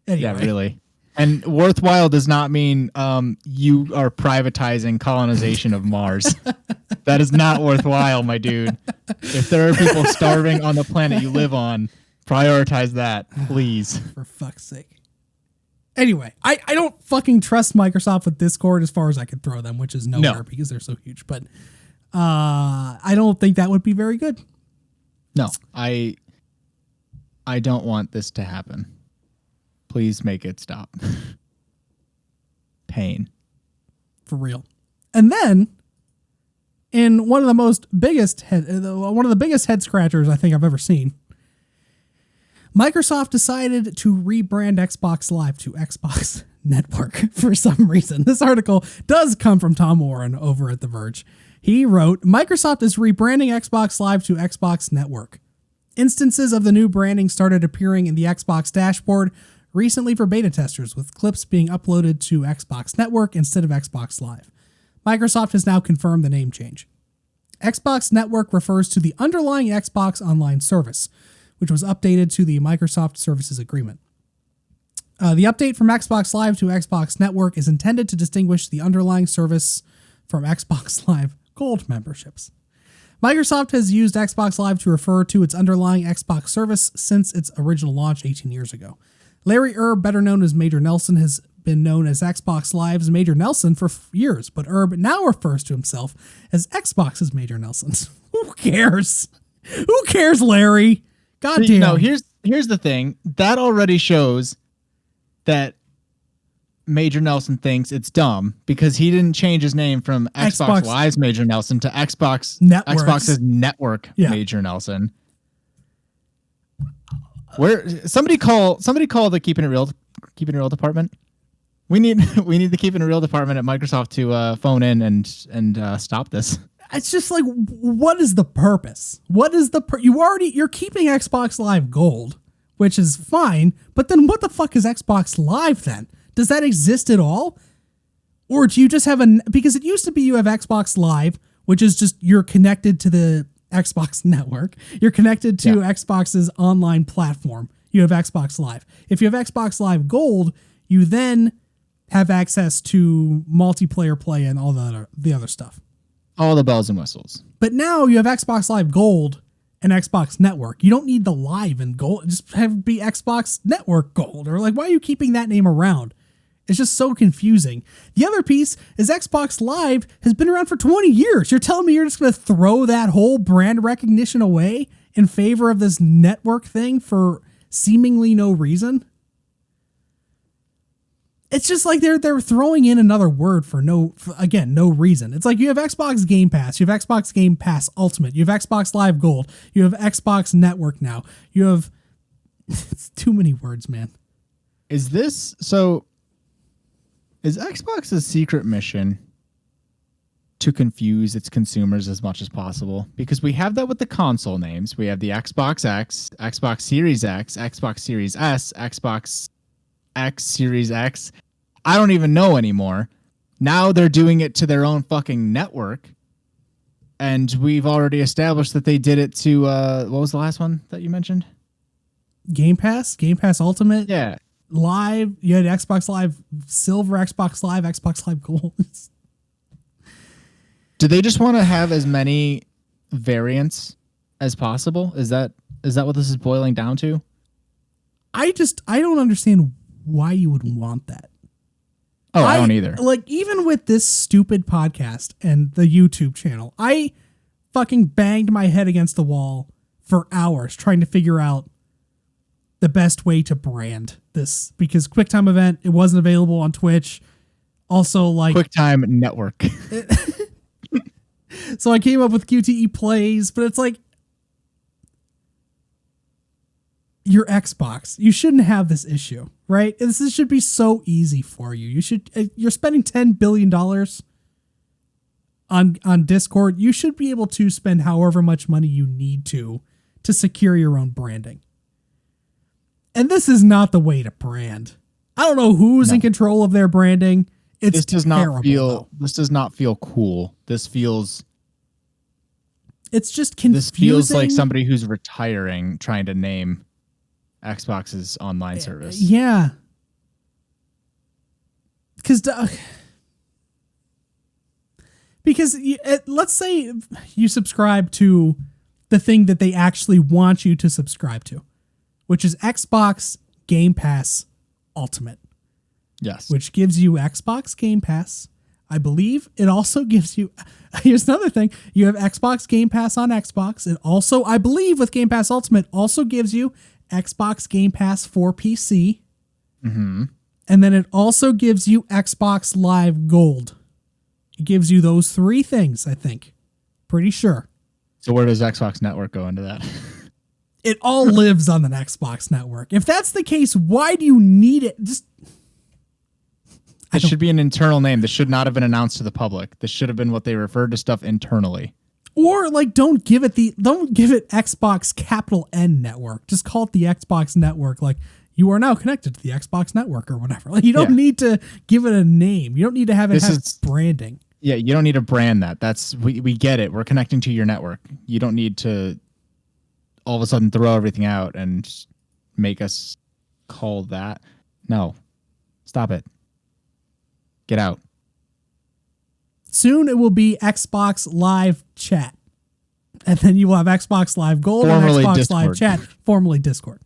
Anyway. Yeah, really. And worthwhile does not mean you are privatizing colonization of Mars. That is not worthwhile, my dude. If there are people starving on the planet you live on, prioritize that, please. For fuck's sake. Anyway, I don't fucking trust Microsoft with Discord as far as I could throw them, which is nowhere because they're so huge. But I don't think that would be very good. No, I don't want this to happen. Please make it stop. Pain. For real. And then, in one of the biggest head scratchers I think I've ever seen, Microsoft decided to rebrand Xbox Live to Xbox Network for some reason. This article does come from Tom Warren over at The Verge. He wrote, Microsoft is rebranding Xbox Live to Xbox Network. Instances of the new branding started appearing in the Xbox dashboard recently for beta testers, with clips being uploaded to Xbox Network instead of Xbox Live. Microsoft has now confirmed the name change. Xbox Network refers to the underlying Xbox Online service, which was updated to the Microsoft Services Agreement. The update from Xbox Live to Xbox Network is intended to distinguish the underlying service from Xbox Live Gold memberships. Microsoft has used Xbox Live to refer to its underlying Xbox service since its original launch 18 years ago. Larry Erb, better known as Major Nelson, has been known as Xbox Live's Major Nelson for years, but Erb now refers to himself as Xbox's Major Nelson. Who cares? Who cares, Larry? Goddamn. No, here's the thing. That already shows that Major Nelson thinks it's dumb because he didn't change his name from Xbox Live's Major Nelson to Xbox's Network Major Nelson. Where somebody call the Keeping It Real department. We need the Keeping It Real department at Microsoft to phone in and stop this. It's just like, what is the purpose? What is you're keeping Xbox Live Gold, which is fine, but then what the fuck is Xbox Live then? Does that exist at all? Or do you just have because it used to be you have Xbox Live, which is just you're connected to the Xbox network. You're connected to Xbox's online platform. You have Xbox Live. If you have Xbox Live Gold, you then have access to multiplayer play and all the other stuff. All the bells and whistles. But now you have Xbox Live Gold and Xbox Network. You don't need the Live and Gold. Just have it be Xbox Network Gold. Or like, why are you keeping that name around? It's just so confusing. The other piece is Xbox Live has been around for 20 years. You're telling me you're just going to throw that whole brand recognition away in favor of this network thing for seemingly no reason? It's just like they're throwing in another word for no reason. It's like you have Xbox Game Pass, you have Xbox Game Pass Ultimate, you have Xbox Live Gold, you have Xbox Network now. You have it's too many words, man. Is Xbox's secret mission to confuse its consumers as much as possible? Because we have that with the console names. We have the Xbox X, Xbox Series X, Xbox Series S, Xbox X, Series X. I don't even know anymore. Now they're doing it to their own fucking network. And we've already established that they did it to, what was the last one that you mentioned? Game Pass Ultimate. Yeah. Live. You had Xbox Live Silver, Xbox Live Gold. Do they just want to have as many variants as possible? Is that what this is boiling down to? I don't understand why you would want that. Oh, I don't either. Like, even with this stupid podcast and the YouTube channel, I fucking banged my head against the wall for hours trying to figure out the best way to brand this, because QuickTime Event, it wasn't available on Twitch. Also, like QuickTime Network. So I came up with QTE Plays, but it's like, your Xbox, you shouldn't have this issue, right? This should be so easy for you. You're spending $10 billion on Discord. You should be able to spend however much money you need to secure your own branding. And this is not the way to brand. I don't know who's in control of their branding. This does not feel cool. This feels, it's just confusing. This feels like somebody who's retiring trying to name Xbox's online service. Yeah. Because let's say you subscribe to the thing that they actually want you to subscribe to, which is Xbox Game Pass Ultimate. Yes. Which gives you Xbox Game Pass. I believe it also gives you, here's another thing, you have Xbox Game Pass on Xbox. It also, I believe with Game Pass Ultimate, also gives you Xbox Game Pass for PC. Mm-hmm. And then it also gives you Xbox Live Gold. It gives you those three things, I think. Pretty sure. So where does Xbox Network go into that? It all lives on the Xbox Network. If that's the case, why do you need it? It should be an internal name. This should not have been announced to the public. This should have been what they referred to stuff internally. Or like, don't give it Xbox capital N Network. Just call it the Xbox Network. Like, you are now connected to the Xbox Network or whatever. Like, you don't need to give it a name. You don't need to have branding. Yeah, you don't need to brand that. We get it. We're connecting to your network. You don't need to all of a sudden throw everything out and make us call that. No, stop it. Get out. Soon it will be Xbox Live Chat. And then you will have Xbox Live Gold formerly and Xbox Discord. Live Chat, formerly Discord.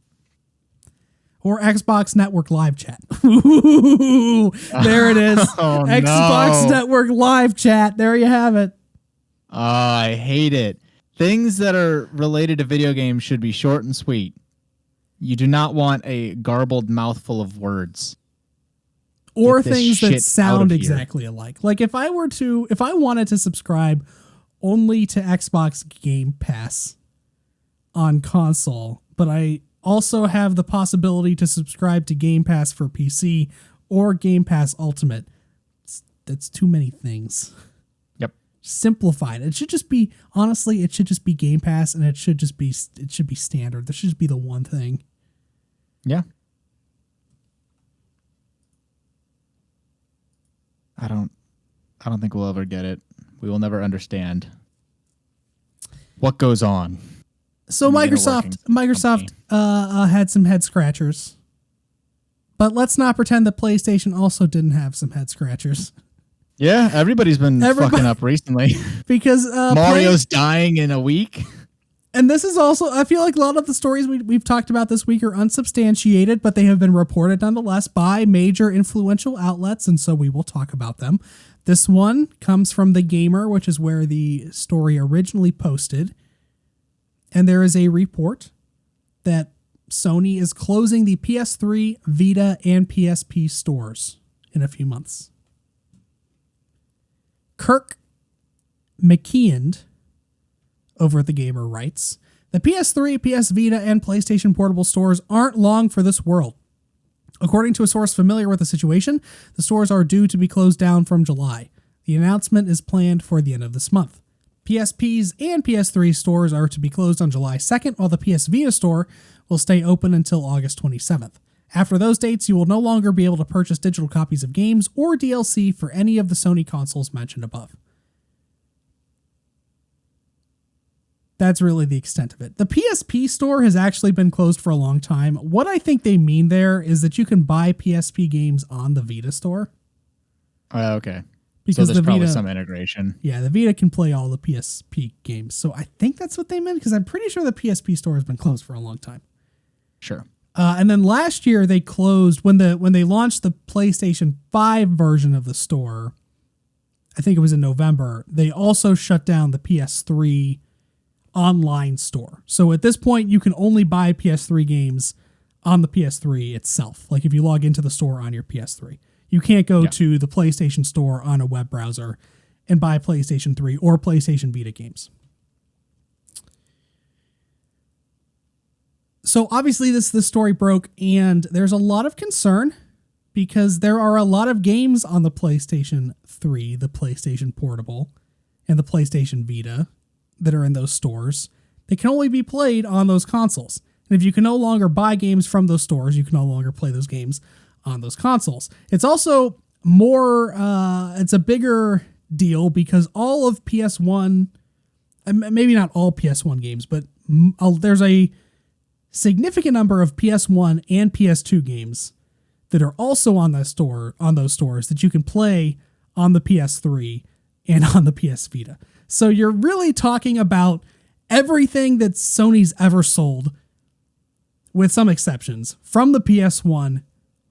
Or Xbox Network Live Chat. Ooh, there it is. Oh, Xbox Network Live Chat. There you have it. I hate it. Things that are related to video games should be short and sweet. You do not want a garbled mouthful of words. Or things that sound exactly alike. Like if I wanted to subscribe only to Xbox Game Pass on console, but I also have the possibility to subscribe to Game Pass for PC or Game Pass Ultimate, that's too many things. Yep. Simplify it. It should just be, honestly, it should just be Game Pass, and it should be standard. This should just be the one thing. Yeah. I don't think we'll ever get it. We will never understand what goes on. So Microsoft had some head scratchers, but let's not pretend that PlayStation also didn't have some head scratchers. Yeah, everybody's been fucking up recently because Mario's dying in a week. And this is also, I feel like a lot of the stories we've talked about this week are unsubstantiated, but they have been reported nonetheless by major influential outlets, and so we will talk about them. This one comes from The Gamer, which is where the story originally posted. And there is a report that Sony is closing the PS3, Vita, and PSP stores in a few months. Kirk McKeon over at The Gamer writes, the PS3, PS Vita, and PlayStation Portable stores aren't long for this world. According to a source familiar with the situation, the stores are due to be closed down from July. The announcement is planned for the end of this month. PSP's and PS3 stores are to be closed on July 2nd, while the PS Vita store will stay open until August 27th. After those dates, you will no longer be able to purchase digital copies of games or DLC for any of the Sony consoles mentioned above. That's really the extent of it. The PSP store has actually been closed for a long time. What I think they mean there is that you can buy PSP games on the Vita store. Okay. Because so there's probably some integration. Yeah, the Vita can play all the PSP games. So I think that's what they meant, because I'm pretty sure the PSP store has been closed for a long time. Sure. And then last year they closed when they launched the PlayStation 5 version of the store. I think it was in November, they also shut down the PS3 online store. So at this point, you can only buy PS3 games on the PS3 itself. Like if you log into the store on your PS3, you can't go to the PlayStation Store on a web browser and buy PlayStation 3 or PlayStation Vita games. So obviously this story broke, and there's a lot of concern because there are a lot of games on the PlayStation 3, the PlayStation Portable, and the PlayStation Vita that are in those stores. They can only be played on those consoles. And if you can no longer buy games from those stores, you can no longer play those games on those consoles. It's also more, it's a bigger deal because all of PS1, maybe not all PS1 games, but there's a significant number of PS1 and PS2 games that are also on those stores that you can play on the PS3 and on the PS Vita. So you're really talking about everything that Sony's ever sold, with some exceptions, from the PS1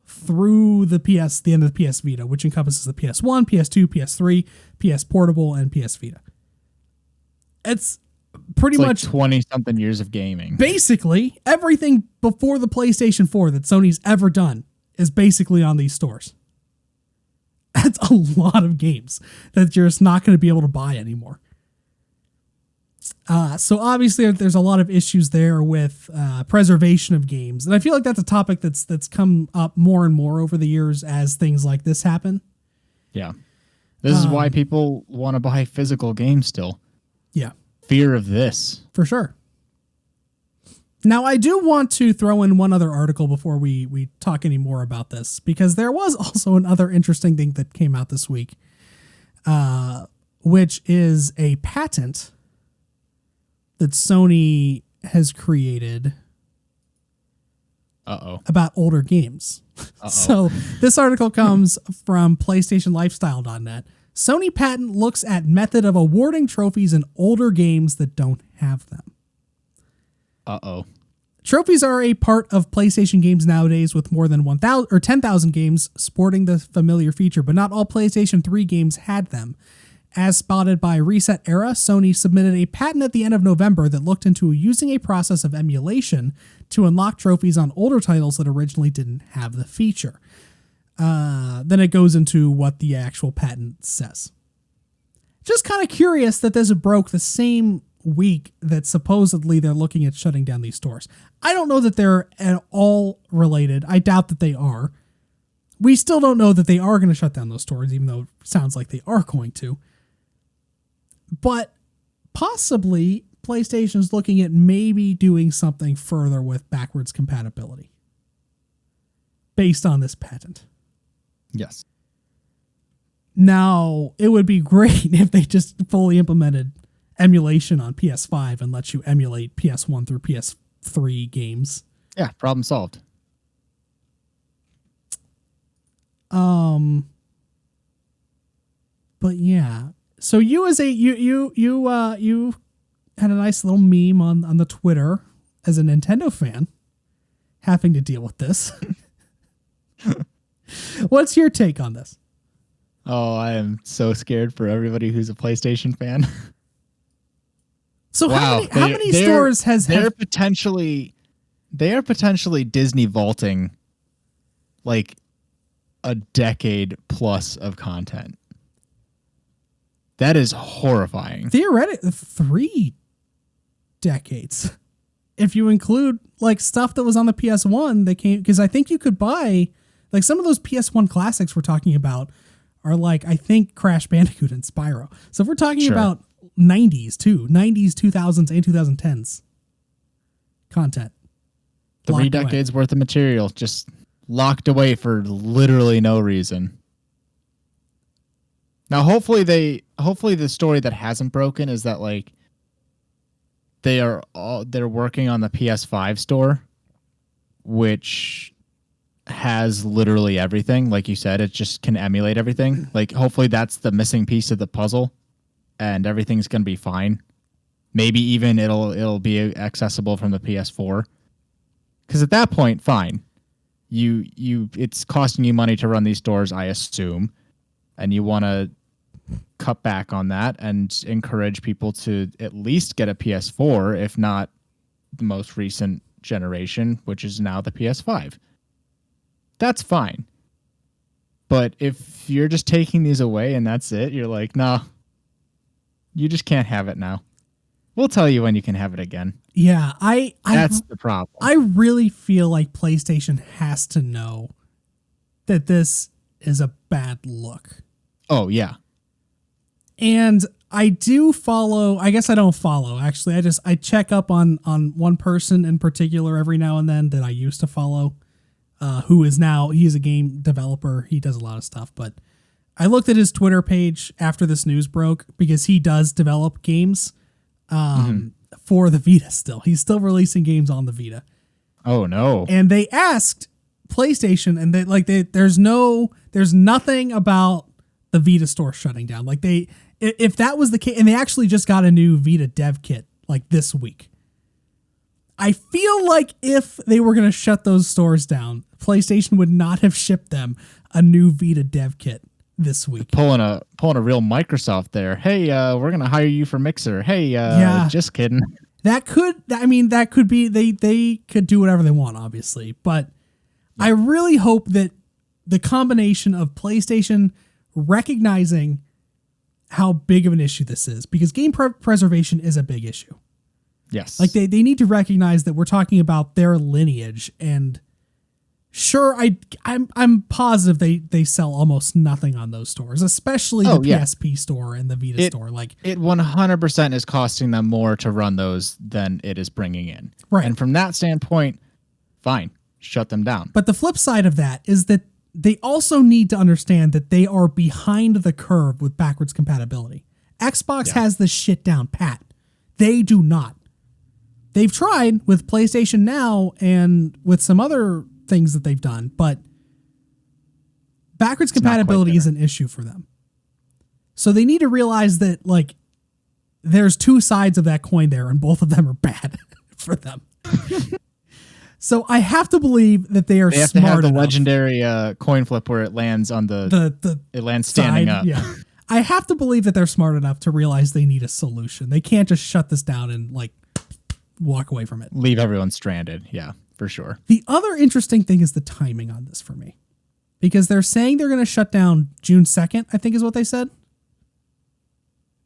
through the end of the PS Vita, which encompasses the PS1, PS2, PS3, PS Portable, and PS Vita. It's pretty much 20-something years of gaming. Basically, everything before the PlayStation 4 that Sony's ever done is basically on these stores. That's a lot of games that you're just not going to be able to buy anymore. So obviously there's a lot of issues there with preservation of games. And I feel like that's a topic that's come up more and more over the years as things like this happen. Yeah. This is why people want to buy physical games still. Yeah. Fear of this. For sure. Now, I do want to throw in one other article before we talk any more about this, because there was also another interesting thing that came out this week, which is a patent that Sony has created about older games. So this article comes from PlayStationLifestyle.net. Sony patent looks at method of awarding trophies in older games that don't have them. Trophies are a part of PlayStation games nowadays, with more than 1,000 or 10,000 games sporting the familiar feature, but not all PlayStation 3 games had them. As spotted by Reset Era, Sony submitted a patent at the end of November that looked into using a process of emulation to unlock trophies on older titles that originally didn't have the feature. Then it goes into what the actual patent says. Just kind of curious that this broke the same week that supposedly they're looking at shutting down these stores. I don't know that they're at all related. I doubt that they are. We still don't know that they are going to shut down those stores, even though it sounds like they are going to. But possibly PlayStation's looking at maybe doing something further with backwards compatibility based on this patent. Yes. Now, it would be great if they just fully implemented emulation on PS5 and let you emulate PS1 through PS3 games. Yeah, problem solved. But yeah. So you as you had a nice little meme on the Twitter as a Nintendo fan having to deal with this. What's your take on this? Oh, I am so scared for everybody who's a PlayStation fan. So wow, how many stores they are potentially Disney vaulting like a decade plus of content. That is horrifying. Theoretically, 3 decades. If you include like stuff that was on the PS1 that came, because I think you could buy like some of those PS1 classics we're talking about are like, I think, Crash Bandicoot and Spyro. So if we're talking about 90s too, 90s, 2000s, and 2010s content. 3 decades worth of material just locked away for literally no reason. Now, hopefully the story that hasn't broken is that like they're working on the PS5 store, which has literally everything. Like you said, it just can emulate everything. Like hopefully that's the missing piece of the puzzle, and everything's gonna be fine. Maybe even it'll be accessible from the PS4. Because at that point, fine. It's costing you money to run these stores, I assume, and you want to cut back on that and encourage people to at least get a PS4, if not the most recent generation, which is now the PS5. That's fine. But if you're just taking these away and that's it, you're like, no, you just can't have it now. We'll tell you when you can have it again. Yeah, that's the problem. I really feel like PlayStation has to know that this is a bad look. Oh, yeah. And I do follow, I guess I don't follow, actually. I check up on one person in particular every now and then that I used to follow, who is now, he's a game developer. He does a lot of stuff, but I looked at his Twitter page after this news broke because he does develop games for the Vita still. He's still releasing games on the Vita. Oh, no. And they asked PlayStation, and there's nothing about the Vita store shutting down. Like if that was the case, and they actually just got a new Vita dev kit like this week. I feel like if they were going to shut those stores down, PlayStation would not have shipped them a new Vita dev kit this week. Pulling a real Microsoft there. Hey, we're going to hire you for Mixer. Hey, just kidding. That could be, they could do whatever they want, obviously, but I really hope that the combination of PlayStation recognizing how big of an issue this is, because game preservation is a big issue. Yes. Like they need to recognize that we're talking about their lineage, and sure, I'm positive they sell almost nothing on those stores, especially the PSP store and the Vita store. Like it 100% is costing them more to run those than it is bringing in. Right. And from that standpoint, fine, shut them down. But the flip side of that is that they also need to understand that they are behind the curve with backwards compatibility. Xbox has this shit down pat. They do not. They've tried with PlayStation Now and with some other things that they've done, but backwards compatibility is an issue for them. So they need to realize that, like, there's two sides of that coin there, and both of them are bad for them. So I have to believe that they are smart enough. They have to have the legendary coin flip where it lands on it lands standing up. Yeah. I have to believe that they're smart enough to realize they need a solution. They can't just shut this down and like walk away from it. Leave everyone stranded. Yeah, for sure. The other interesting thing is the timing on this for me, because they're saying they're going to shut down June 2nd, I think is what they said.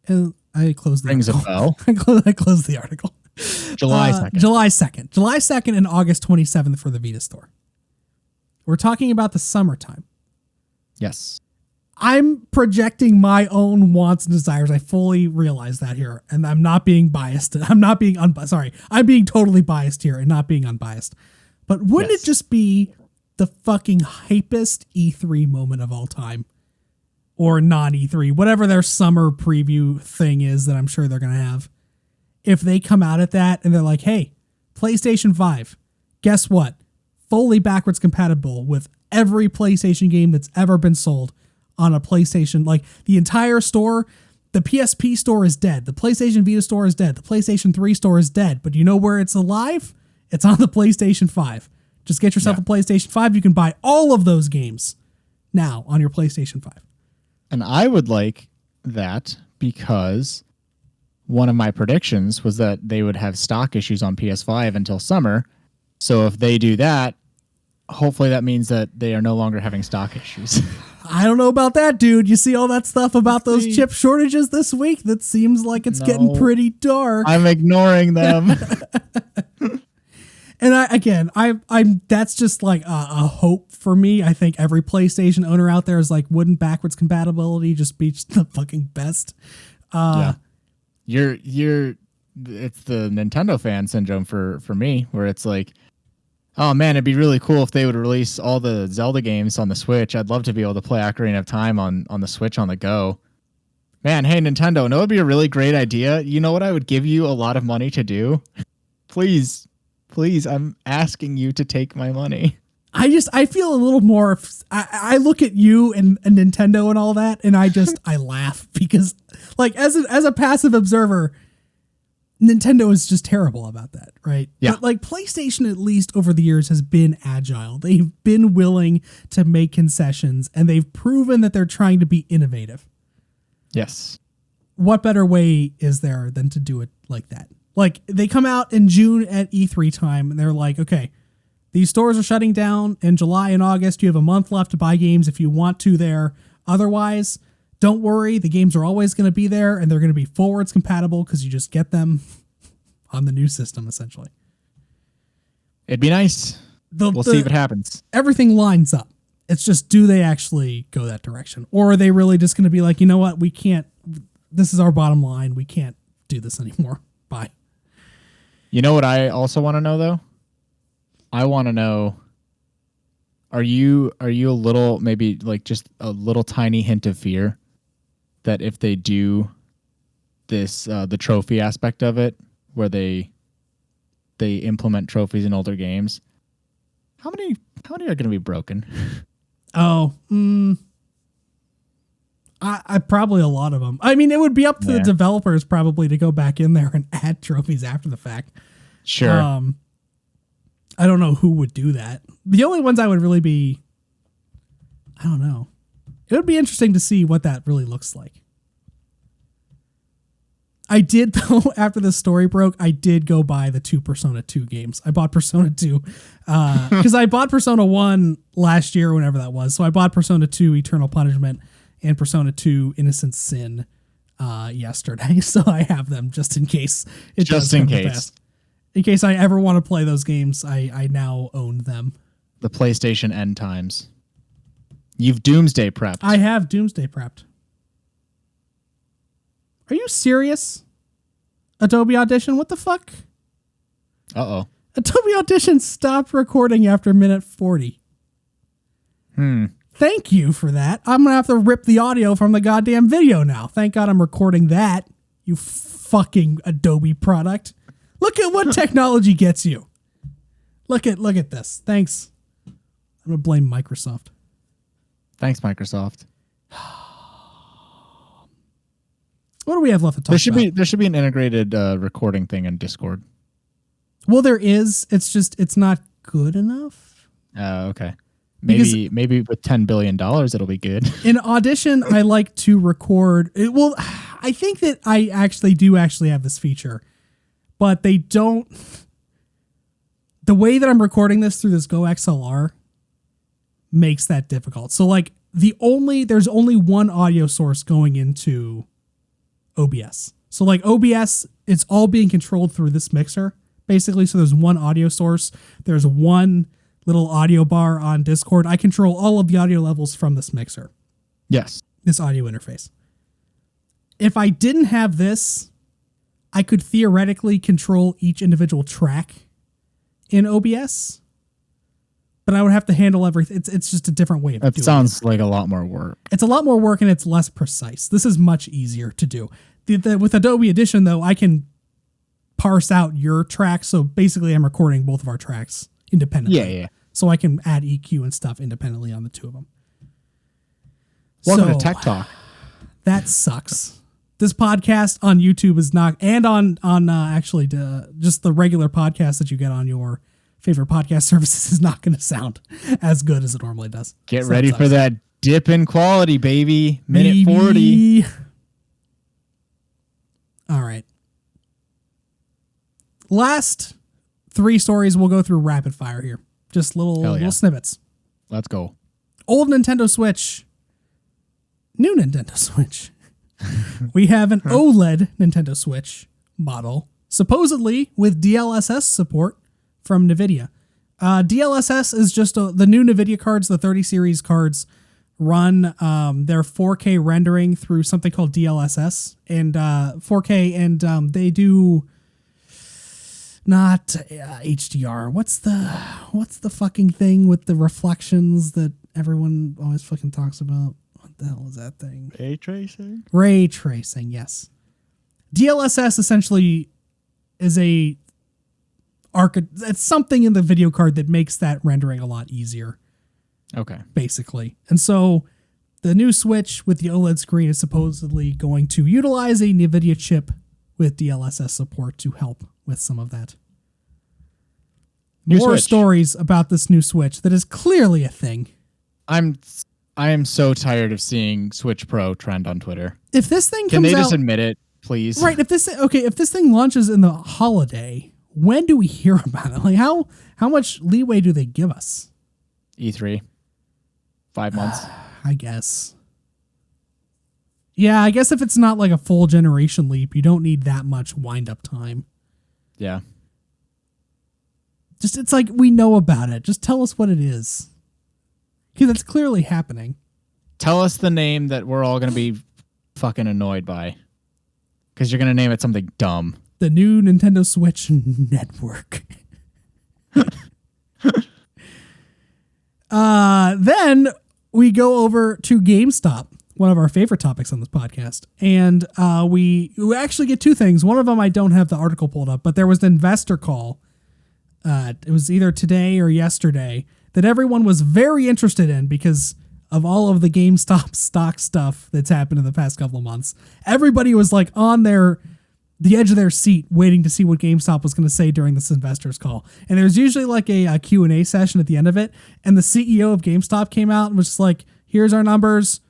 And I closed the Rings article. a bell. I closed the article. July 2nd. July 2nd. July 2nd and August 27th for the Vita store. We're talking about the summertime. Yes. I'm projecting my own wants and desires. I fully realize that here, and I'm not being biased. I'm not being sorry. I'm being totally biased here and not being unbiased. But wouldn't it just be the fucking hypest E3 moment of all time? Or non-E3, whatever their summer preview thing is that I'm sure they're going to have. If they come out at that and they're like, hey, PlayStation 5, guess what? Fully backwards compatible with every PlayStation game that's ever been sold on a PlayStation. Like the entire store, the PSP store is dead. The PlayStation Vita store is dead. The PlayStation 3 store is dead. But you know where it's alive? It's on the PlayStation 5. Just get yourself a PlayStation 5. You can buy all of those games now on your PlayStation 5. And I would like that because one of my predictions was that they would have stock issues on PS5 until summer. So if they do that, hopefully that means that they are no longer having stock issues. I don't know about that, dude. You see all that stuff about those chip shortages this week? That seems like it's getting pretty dark. I'm ignoring them. And I'm that's just like a hope for me. I think every PlayStation owner out there is like, wouldn't backwards compatibility just be the fucking best? Yeah. It's the Nintendo fan syndrome for me, where it's like, oh man, it'd be really cool if they would release all the Zelda games on the Switch. I'd love to be able to play Ocarina of Time on the Switch on the go. Man, hey Nintendo, no, it'd be a really great idea. You know what I would give you a lot of money to do? Please, I'm asking you to take my money. I feel a little more, I look at you and Nintendo and all that, and I laugh because, like, as a passive observer, Nintendo is just terrible about that, right? Yeah. But like PlayStation, at least over the years, has been agile. They've been willing to make concessions, and they've proven that they're trying to be innovative. Yes. What better way is there than to do it like that? Like, they come out in June at E3 time, and they're like, okay, these stores are shutting down in July and August. You have a month left to buy games if you want to there. Otherwise, don't worry. The games are always going to be there, and they're going to be forwards compatible because you just get them on the new system, essentially. It'd be nice. We'll see what happens. Everything lines up. It's just, do they actually go that direction? Or are they really just going to be like, you know what? We can't. This is our bottom line. We can't do this anymore. Bye. You know what I also want to know, though? I want to know, are you a little, maybe like just a little tiny hint of fear that if they do this, the trophy aspect of it, where they implement trophies in older games, how many are going to be broken? I probably a lot of them. I mean, it would be up to the developers probably to go back in there and add trophies after the fact. Sure. I don't know who would do that. The only ones I would really be, I don't know. It would be interesting to see what that really looks like. I did, though, after the story broke, I did go buy the 2 Persona 2 games. I bought Persona 2 because I bought Persona 1 last year, whenever that was. So I bought Persona 2 Eternal Punishment and Persona 2 Innocent Sin yesterday. So I have them just in case. In case I ever want to play those games, I now own them. The PlayStation end times. You've Doomsday prepped. I have Doomsday prepped. Are you serious? Adobe Audition? What the fuck? Uh-oh. Adobe Audition stopped recording after minute 40. Thank you for that. I'm going to have to rip the audio from the goddamn video now. Thank God I'm recording that, you fucking Adobe product. Look at what technology gets you. Look at this. Thanks. I'm going to blame Microsoft. Thanks, Microsoft. What do we have left to talk about? There should be an integrated recording thing in Discord. Well, there is. It's just, it's not good enough. Okay. Maybe with $10 billion, it'll be good. In Audition, I like to record. Well, I think that I actually have this feature, but they don't. The way that I'm recording this through this Go XLR makes that difficult. So like there's only one audio source going into OBS. So like OBS, it's all being controlled through this mixer, basically. So there's one audio source. There's one little audio bar on Discord. I control all of the audio levels from this mixer. Yes. This audio interface. If I didn't have this, I could theoretically control each individual track in OBS, but I would have to handle everything. It's just a different way of doing it. That sounds like a lot more work. It's a lot more work and it's less precise. This is much easier to do. With Adobe Audition, though, I can parse out your tracks. So basically, I'm recording both of our tracks independently. Yeah. So I can add EQ and stuff independently on the two of them. Welcome to Tech Talk. That sucks. This podcast on YouTube is not, and on actually just the regular podcast that you get on your favorite podcast services is not going to sound as good as it normally does. Get ready for that dip in quality, baby. Minute 40. All right. Last 3 stories we'll go through rapid fire here. Just little snippets. Let's go. Old Nintendo Switch. New Nintendo Switch. We have an OLED Nintendo Switch model, supposedly with DLSS support from NVIDIA. DLSS is just the new NVIDIA cards, the 30 series cards, run their 4K rendering through something called DLSS and 4K, and they do not HDR. What's the fucking thing with the reflections that everyone always fucking talks about? What the hell is that thing? Ray tracing? Ray tracing, yes. DLSS essentially is it's something in the video card that makes that rendering a lot easier. Okay. Basically. And so the new Switch with the OLED screen is supposedly going to utilize a NVIDIA chip with DLSS support to help with some of that. More stories about this new Switch that is clearly a thing. I'm I am so tired of seeing Switch Pro trend on Twitter. If this thing can comes they out, just admit it, please? Right. If this thing launches in the holiday, when do we hear about it? Like how much leeway do they give us? E3, 5 months. I guess. Yeah, I guess if it's not like a full generation leap, you don't need that much wind up time. Yeah. Just it's like we know about it. Just tell us what it is. Because that's clearly happening. Tell us the name that we're all going to be fucking annoyed by. Because you're going to name it something dumb. The new Nintendo Switch Network. Then we go over to GameStop, one of our favorite topics on this podcast. And we actually get two things. One of them I don't have the article pulled up, but there was an investor call. It was either today or yesterday that everyone was very interested in because of all of the GameStop stock stuff that's happened in the past couple of months. Everybody was like on the edge of their seat waiting to see what GameStop was going to say during this investors call. And there's usually like a Q&A session at the end of it. And the CEO of GameStop came out and was just like, here's our numbers.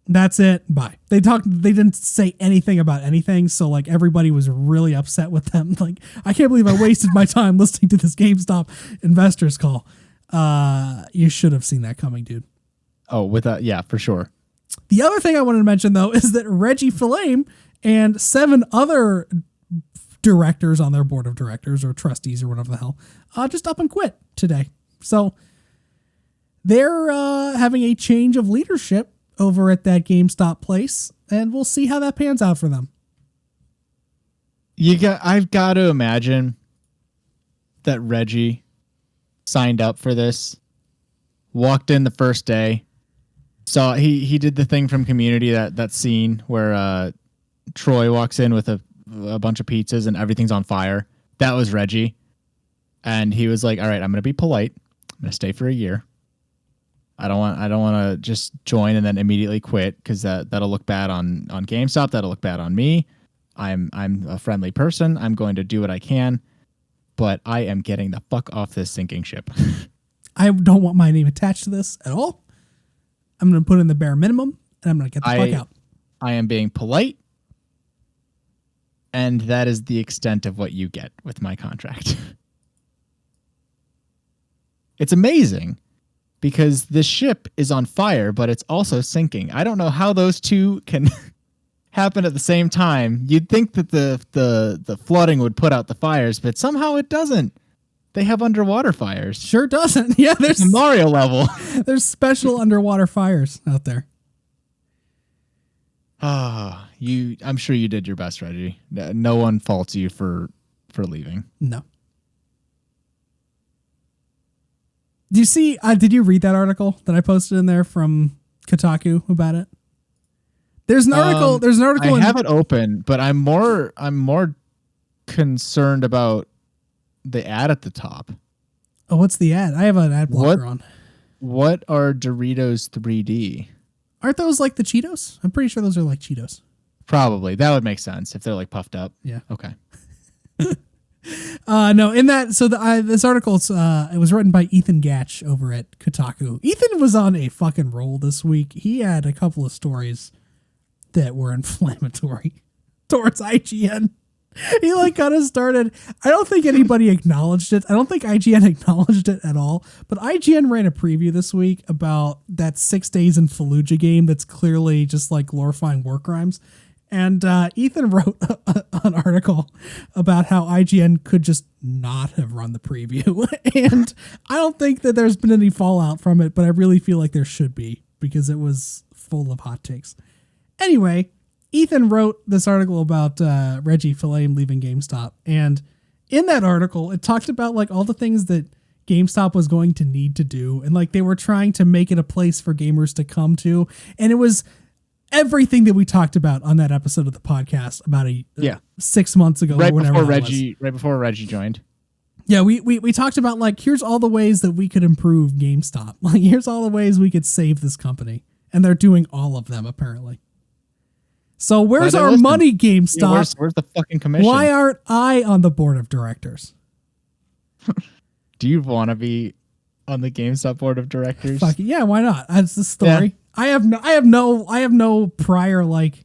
That's it. Bye. They didn't say anything about anything. So like everybody was really upset with them. Like, I can't believe I wasted my time listening to this GameStop investors call. You should have seen that coming, dude. Oh, with that. Yeah, for sure. The other thing I wanted to mention though, is that Reggie Fils-Aime and 7 other directors on their board of directors or trustees or whatever the hell, just up and quit today. So they're having a change of leadership over at that GameStop place, and we'll see how that pans out for them. I've got to imagine that Reggie signed up for this, walked in the first day, saw he did the thing from Community, that scene where Troy walks in with a bunch of pizzas and everything's on fire. That was Reggie. And he was like, all right, I'm going to be polite. I'm going to stay for a year. I don't want to just join and then immediately quit because that'll look bad on GameStop. That'll look bad on me. I'm a friendly person. I'm going to do what I can, but I am getting the fuck off this sinking ship. I don't want my name attached to this at all. I'm going to put in the bare minimum and I'm going to get the fuck out. I am being polite. And that is the extent of what you get with my contract. It's amazing because the ship is on fire, but it's also sinking. I don't know how those two can happen at the same time. You'd think that the flooding would put out the fires, but somehow it doesn't. They have underwater fires. Sure doesn't. Yeah, there's a Mario level. There's special underwater fires out there. I'm sure you did your best, Reggie. No one faults you for leaving. No. Do you see? Did you read that article that I posted in there from Kotaku about it? There's an article. There's an article. I have it open, but I'm more concerned about the ad at the top. Oh, what's the ad? I have an ad blocker on. What are Doritos 3D? Aren't those like the Cheetos? I'm pretty sure those are like Cheetos. Probably. That would make sense if they're like puffed up. Yeah. Okay. No, in that, so this article, it was written by Ethan Gatch over at Kotaku. Ethan was on a fucking roll this week. He had a couple of stories that were inflammatory towards IGN. He like got us started. I don't think anybody acknowledged it. I don't think IGN acknowledged it at all. But IGN ran a preview this week about that 6 Days in Fallujah game that's clearly just like glorifying war crimes. And Ethan wrote an article about how IGN could just not have run the preview. And I don't think that there's been any fallout from it, but I really feel like there should be because it was full of hot takes. Anyway, Ethan wrote this article about Reggie Fils-Aime leaving GameStop. And in that article, it talked about like all the things that GameStop was going to need to do. And like they were trying to make it a place for gamers to come to. And it was everything that we talked about on that episode of the podcast about 6 months ago. Right before Reggie joined. Yeah, we talked about like, here's all the ways that we could improve GameStop. Like, here's all the ways we could save this company. And they're doing all of them, apparently. So where's our money, GameStop? Yeah, where's the fucking commission? Why aren't I on the board of directors? Do you want to be on the GameStop board of directors. Fuck it. Yeah, why not? That's the story. Yeah. I have no prior like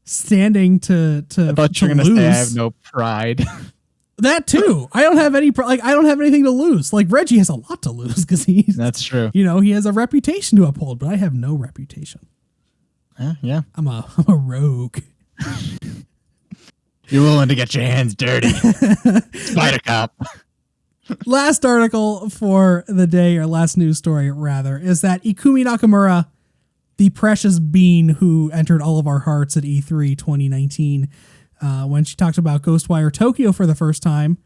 standing to I thought you were gonna say I have no pride. That too. I don't have any I don't have anything to lose. Like Reggie has a lot to lose because he's that's true. You know, he has a reputation to uphold, but I have no reputation. Yeah. I'm a rogue. You're willing to get your hands dirty. Spider Cop. Last article for the day, or last news story rather, is that Ikumi Nakamura, the precious bean who entered all of our hearts at E3 2019, when she talked about Ghostwire Tokyo for the first time,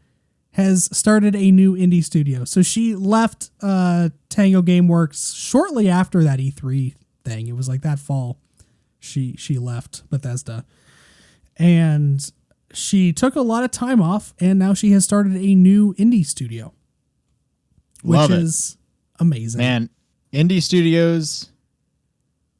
has started a new indie studio. So she left Tango Gameworks shortly after that E3 thing. It was like that fall she left Bethesda. And she took a lot of time off, and now she has started a new indie studio, which is amazing. Man, indie studios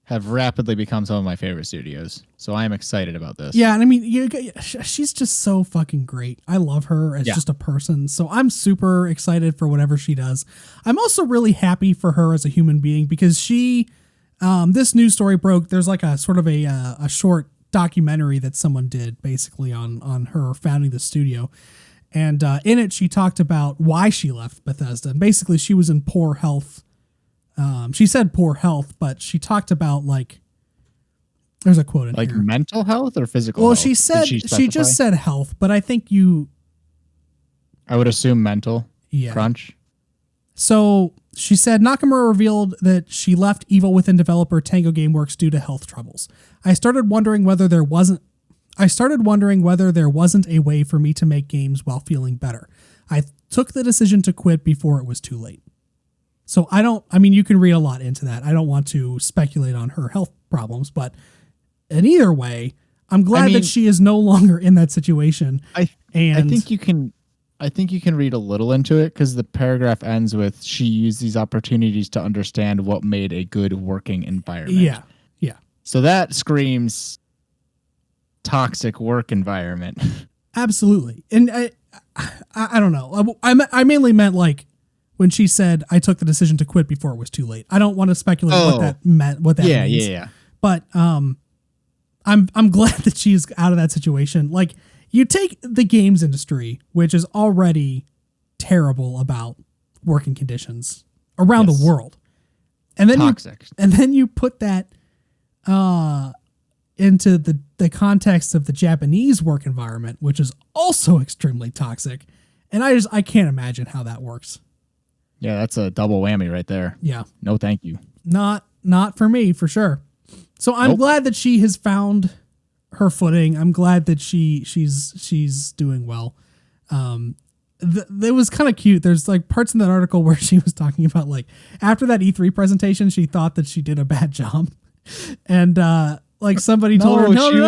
have rapidly become some of my favorite studios, so I am excited about this. Yeah, and I mean, she's just so fucking great. I love her as just a person, so I'm super excited for whatever she does. I'm also really happy for her as a human being because she, this news story broke. There's like a sort of a short documentary that someone did basically on her founding the studio, and in it she talked about why she left Bethesda, and basically she was in poor health. She said poor health, but she talked about like, there's a quote in like here. Mental health or physical well health? She said she just said health, but I think I would assume mental. Crunch. So she said Nakamura revealed that she left Evil Within developer Tango Gameworks due to health troubles. I started wondering whether there wasn't a way for me to make games while feeling better. I took the decision to quit before it was too late. So you can read a lot into that. I don't want to speculate on her health problems, but in either way, I'm glad that she is no longer in that situation. I think you can read a little into it because the paragraph ends with she used these opportunities to understand what made a good working environment. Yeah. So that screams toxic work environment. Absolutely. And I don't know. I mainly meant like when she said I took the decision to quit before it was too late. I don't want to speculate what that meant. What that means. Yeah. But I'm glad that she's out of that situation. Like, you take the games industry, which is already terrible about working conditions around the world, and then toxic. You put that into the context of the Japanese work environment, which is also extremely toxic, and I can't imagine how that works. Yeah, that's a double whammy right there. Yeah. No, thank you. Not for me, for sure. So I'm glad that she has found her footing. I'm glad that she's doing well. It was kind of cute. There's like parts in that article where she was talking about like after that E3 presentation, she thought that she did a bad job, and like somebody told her, no, she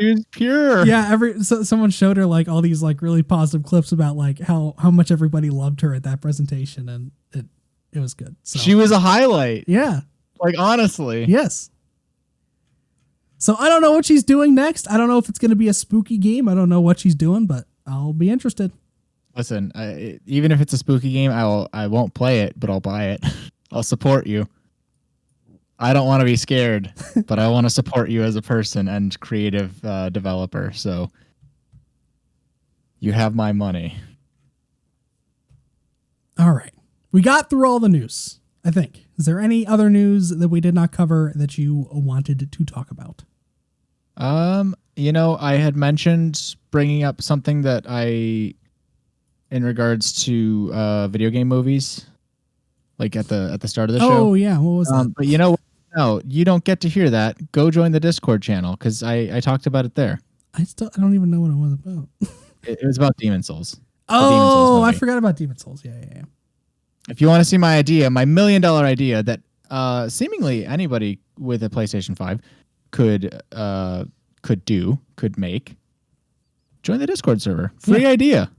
was pure. Yeah, someone showed her like all these like really positive clips about like how much everybody loved her at that presentation, and it was good. So she was a highlight. Yeah, like honestly, yes. So I don't know what she's doing next. I don't know if it's going to be a spooky game. I don't know what she's doing, but I'll be interested. Listen, even if it's a spooky game, I won't play it, but I'll buy it. I'll support you. I don't want to be scared, but I want to support you as a person and creative developer. So you have my money. All right. We got through all the news, I think. Is there any other news that we did not cover that you wanted to talk about? I had mentioned bringing up something that in regards to video game movies, like at the start of the show. Oh yeah, what was that? But you know what? No, you don't get to hear that. Go join the Discord channel because I talked about it there. I don't even know what it was about. It was about Demon Souls. Oh, I forgot about Demon Souls. Yeah. If you want to see my idea, my $1 million idea that seemingly anybody with a PlayStation 5 could make, join the Discord server. Free idea.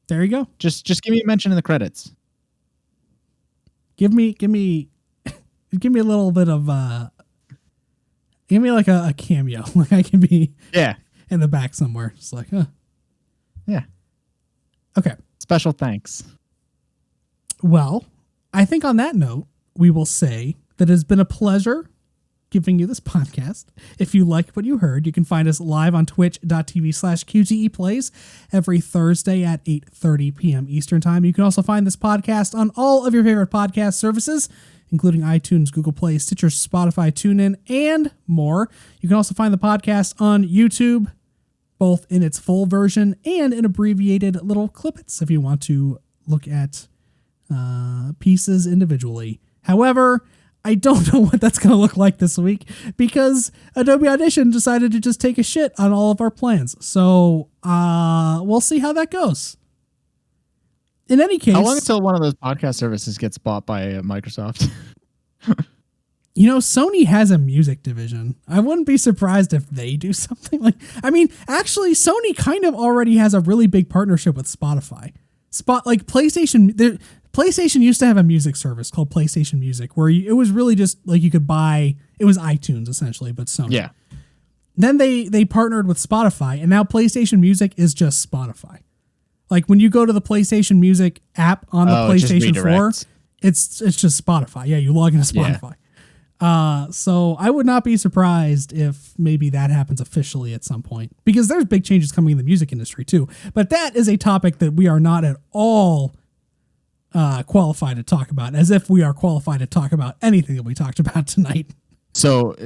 There you go. Just give me a mention in the credits. Give me a little bit of give me like a cameo. Like I can be in the back somewhere. Just like, yeah. Okay. Special thanks. Well, I think on that note, we will say that it has been a pleasure giving you this podcast. If you liked what you heard, you can find us live on twitch.tv/QTEplays every Thursday at 8:30 p.m. Eastern Time. You can also find this podcast on all of your favorite podcast services, including iTunes, Google Play, Stitcher, Spotify, TuneIn, and more. You can also find the podcast on YouTube, both in its full version and in abbreviated little clippets if you want to look at pieces individually. However, I don't know what that's going to look like this week because Adobe Audition decided to just take a shit on all of our plans. So we'll see how that goes. In any case... How long until one of those podcast services gets bought by Microsoft? You know, Sony has a music division. I wouldn't be surprised if they do something like... I mean, actually, Sony kind of already has a really big partnership with Spotify. PlayStation used to have a music service called PlayStation Music where it was really just like you could buy, it was iTunes essentially, but Sony. Yeah. Then they partnered with Spotify, and now PlayStation Music is just Spotify. Like when you go to the PlayStation Music app on the PlayStation 4, it's just Spotify. Yeah, you log into Spotify. Yeah. So I would not be surprised if maybe that happens officially at some point because there's big changes coming in the music industry too. But that is a topic that we are not at all qualified to talk about, as if we are qualified to talk about anything that we talked about tonight. So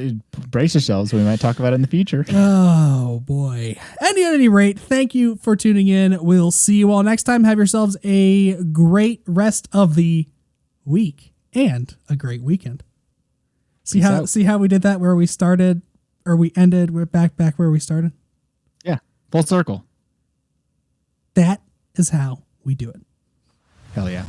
brace yourselves. We might talk about it in the future. Oh boy. At any rate, thank you for tuning in. We'll see you all next time. Have yourselves a great rest of the week and a great weekend. See how we did that where we started or we ended. We're back where we started. Yeah. Full circle. That is how we do it. Hell yeah.